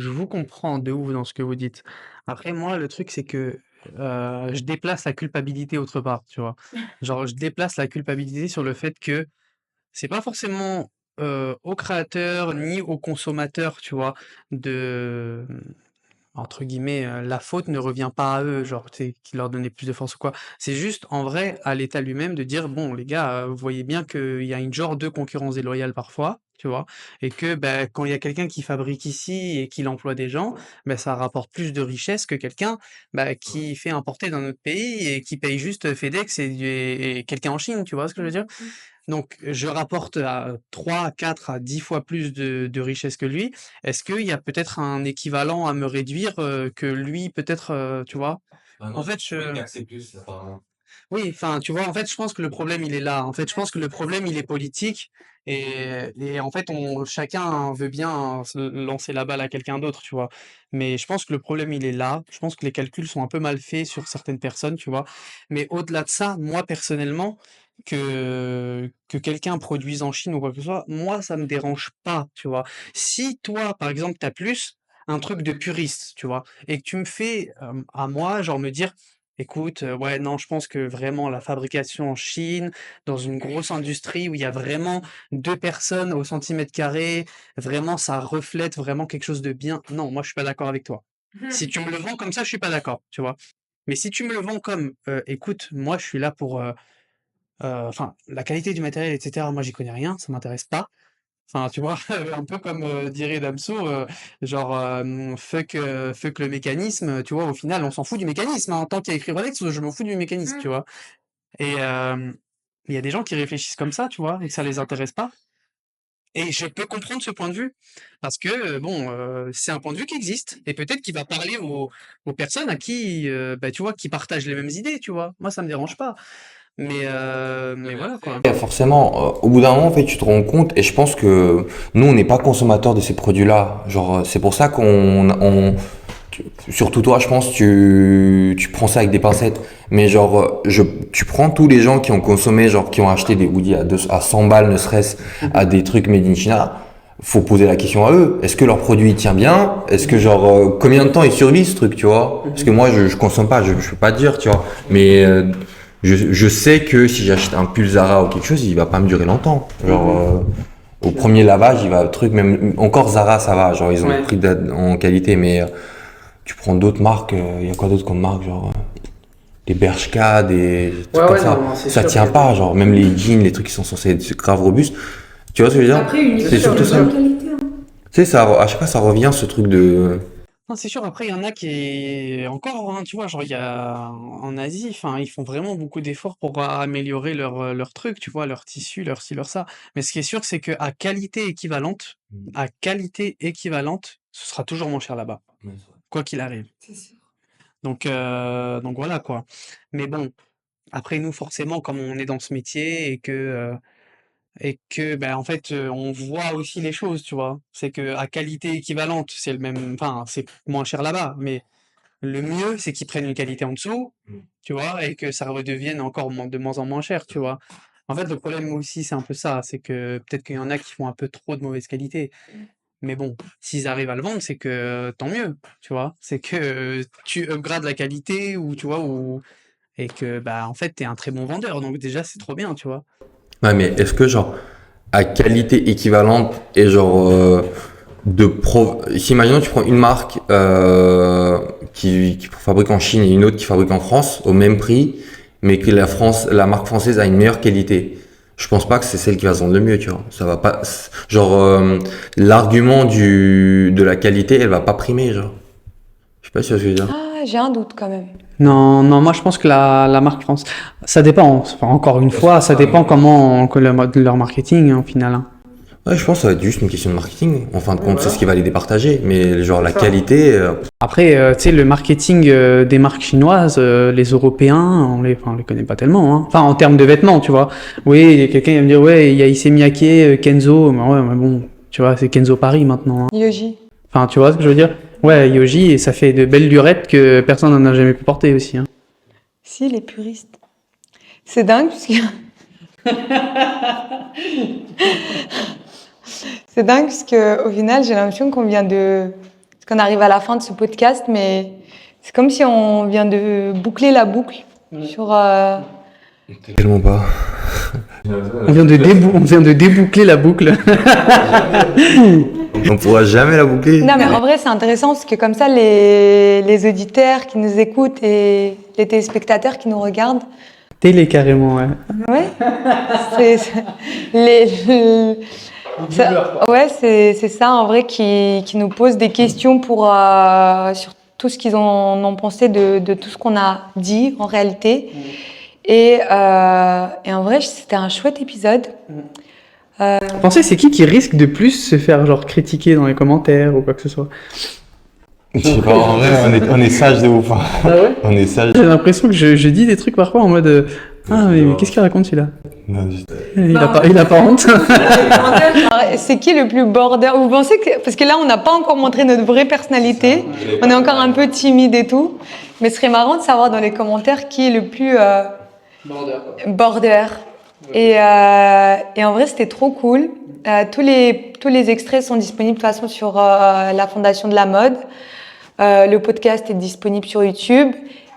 vous comprends de ouf dans ce que vous dites. Après, moi, le truc, c'est que je déplace la culpabilité autre part, tu vois. Genre, je déplace la culpabilité sur le fait que c'est pas forcément aux créateurs ni aux consommateurs, tu vois, de entre guillemets, la faute ne revient pas à eux, genre, tu sais, qui leur donnait plus de force ou quoi. C'est juste, en vrai, à l'État lui-même de dire: «Bon les gars, vous voyez bien qu'il y a une genre de concurrence déloyale parfois», tu vois? Et que, bah, quand il y a quelqu'un qui fabrique ici et qu'il emploie des gens, bah, ça rapporte plus de richesse que quelqu'un, bah, qui fait importer d'un autre pays et qui paye juste FedEx et quelqu'un en Chine, tu vois ce que je veux dire? Donc, je rapporte à 3, 4 à 10 fois plus de richesse que lui. Est-ce qu'il y a peut-être un équivalent à me réduire, que lui peut-être, tu vois? Ah non, En fait, oui, je taxer plus, apparemment. oui, enfin, tu vois, en fait, je pense que le problème, il est là. En fait, je pense que le problème, il est politique et en fait, chacun veut bien se lancer la balle à quelqu'un d'autre, tu vois. Mais je pense que le problème, il est là. Je pense que les calculs sont un peu mal faits sur certaines personnes, tu vois. Mais au-delà de ça, moi, personnellement, que quelqu'un produise en Chine ou quoi que ce soit, moi, ça me dérange pas, tu vois. Si toi, par exemple, t'as plus un truc de puriste, tu vois, et que tu me fais à moi, genre me dire, écoute, ouais, non, je pense que vraiment la fabrication en Chine, dans une grosse industrie où il y a vraiment 2 personnes au centimètre carré, vraiment ça reflète vraiment quelque chose de bien. Non, moi je suis pas d'accord avec toi. Si tu me le vends comme ça, je suis pas d'accord, tu vois? Mais si tu me le vends comme, écoute, moi je suis là pour, enfin, la qualité du matériel et cetera, moi j'y connais rien, ça m'intéresse pas. Enfin, tu vois? Un peu comme, dirait Damso, genre, fuck le mécanisme, tu vois? Au final, on s'en fout du mécanisme, hein. Tant qu'il y a écrit Rolex, je m'en fous du mécanisme, tu vois? Et il y a des gens qui réfléchissent comme ça, tu vois? Et que ça les intéresse pas. Et je peux comprendre ce point de vue parce que, bon, c'est un point de vue qui existe et peut-être qu'il va parler aux personnes à qui, bah, tu vois, qui partagent les mêmes idées, tu vois? Moi, ça me dérange pas, mais voilà, quoi. Ouais, forcément, au bout d'un moment, en fait, tu te rends compte, et je pense que nous, on n'est pas consommateurs de ces produits-là. Genre, c'est pour ça surtout toi, je pense, tu prends ça avec des pincettes. Mais genre, tu prends tous les gens qui ont consommé, genre, qui ont acheté des hoodies à 100 balles, ne serait-ce, à des trucs made in China. Faut poser la question à eux. Est-ce que leur produit il tient bien? Est-ce que genre, combien de temps il survit ce truc, tu vois? Parce que moi, je consomme pas, je peux pas te dire, tu vois. Mais, je sais que si j'achète un pull Zara ou quelque chose, il va pas me durer longtemps. Genre, au premier lavage, il va truc, même encore Zara, ça va. Genre, ils ont Ouais. pris en qualité, mais tu prends d'autres marques, il y a quoi d'autre comme marque, genre des Bershka, des trucs comme ça. non, c'est Ça sûr tient que- pas, genre même les jeans, les trucs qui sont censés être grave robustes. Tu vois ce que je veux dire? Après, une C'est sûr, surtout bien ça. sûr. qualité, hein. Tu sais, ça, à chaque fois, ça revient ce truc de. Non, c'est sûr, après, il y en a qui, encore, hein, tu vois, genre, il y a, en Asie, enfin, ils font vraiment beaucoup d'efforts pour améliorer leur truc, tu vois, leur tissu, leur ci, leur ça. Mais ce qui est sûr, c'est qu'à qualité équivalente, ce sera toujours moins cher là-bas, quoi qu'il arrive. C'est sûr. Donc voilà, quoi. Mais bon, après, nous, forcément, comme on est dans ce métier et que, ben, en fait, on voit aussi les choses, tu vois. C'est que à qualité équivalente, c'est le même, enfin, c'est moins cher là-bas, mais le mieux, c'est qu'ils prennent une qualité en dessous, tu vois, et que ça redevienne encore de moins en moins cher, tu vois. En fait, le problème aussi, c'est un peu ça, c'est que peut-être qu'il y en a qui font un peu trop de mauvaise qualité. Mais bon, s'ils arrivent à le vendre, c'est que tant mieux, tu vois. C'est que tu upgrades la qualité ou tu vois, et que bah en fait t'es un très bon vendeur, donc déjà c'est trop bien, tu vois. Ouais, mais est-ce que genre à qualité équivalente et genre si imaginons tu prends une marque qui fabrique en Chine et une autre qui fabrique en France au même prix, mais que la marque française a une meilleure qualité. Je pense pas que c'est celle qui va se vendre le mieux, tu vois. Ça va pas, genre l'argument de la qualité, elle va pas primer, genre. Je sais pas si tu vois ce que je veux dire. Ah, j'ai un doute quand même. Non, non, moi je pense que la marque France, ça dépend. Enfin, encore une fois, ça dépend comment que leur marketing hein, au final, hein. Ouais, je pense que ça va être juste une question de marketing. En fin de compte, c'est ce qui va les départager. Mais genre la qualité, Après, tu sais, le marketing des marques chinoises, les Européens, on les connaît pas tellement, hein. Enfin, en termes de vêtements, tu vois. Oui, quelqu'un va me dire, ouais, il y a Issey Miyake, Kenzo, mais ouais, mais bon, tu vois, c'est Kenzo Paris maintenant, hein. Yoji. Enfin, tu vois ce que je veux dire? Ouais, Yoji, et ça fait de belles lurettes que personne n'en a jamais pu porter aussi, hein. Si, les puristes. C'est dingue parce que... C'est dingue parce que au final, j'ai l'impression qu'on arrive à la fin de ce podcast, mais c'est comme si on vient de boucler la boucle sur... tellement pas. On vient de déboucler la boucle. On pourra jamais la boucler. Non, mais en vrai, c'est intéressant parce que comme ça, les auditeurs qui nous écoutent et les téléspectateurs qui nous regardent, Télé carrément, ouais. ouais, c'est ça en vrai qui nous pose des questions sur tout ce qu'ils en ont pensé de tout ce qu'on a dit en réalité. Et en vrai, c'était un chouette épisode. Vous pensez c'est qui risque de plus se faire genre critiquer dans les commentaires ou quoi que ce soit? Je sais pas, en vrai, on est sage de ouf. Hein. Ah ouais? On est sage. J'ai l'impression que je dis des trucs parfois en mode ah mais qu'est-ce qu'il raconte celui-là? Non, juste- Il a pas honte. C'est qui le plus border? Vous pensez que parce que là, on n'a pas encore montré notre vraie personnalité, on est encore un peu timide et tout, mais ce serait marrant de savoir dans les commentaires qui est le plus border. Et en vrai, c'était trop cool. Tous les extraits sont disponibles de toute façon sur la Fondation de la mode. Le podcast est disponible sur YouTube.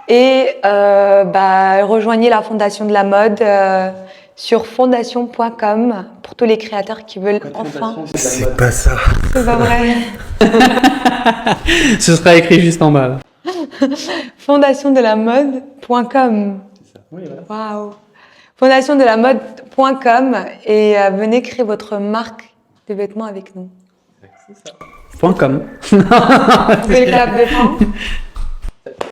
Et rejoignez la Fondation de la mode sur fondation.com pour tous les créateurs qui veulent enfin. C'est pas ça. C'est pas vrai. Ce sera écrit juste en bas. Là. Fondationdelamode.com. Oui, voilà. Waouh. Fondationdelamode.com et venez créer votre marque de vêtements avec nous. .com. Vous pouvez le clap de fin.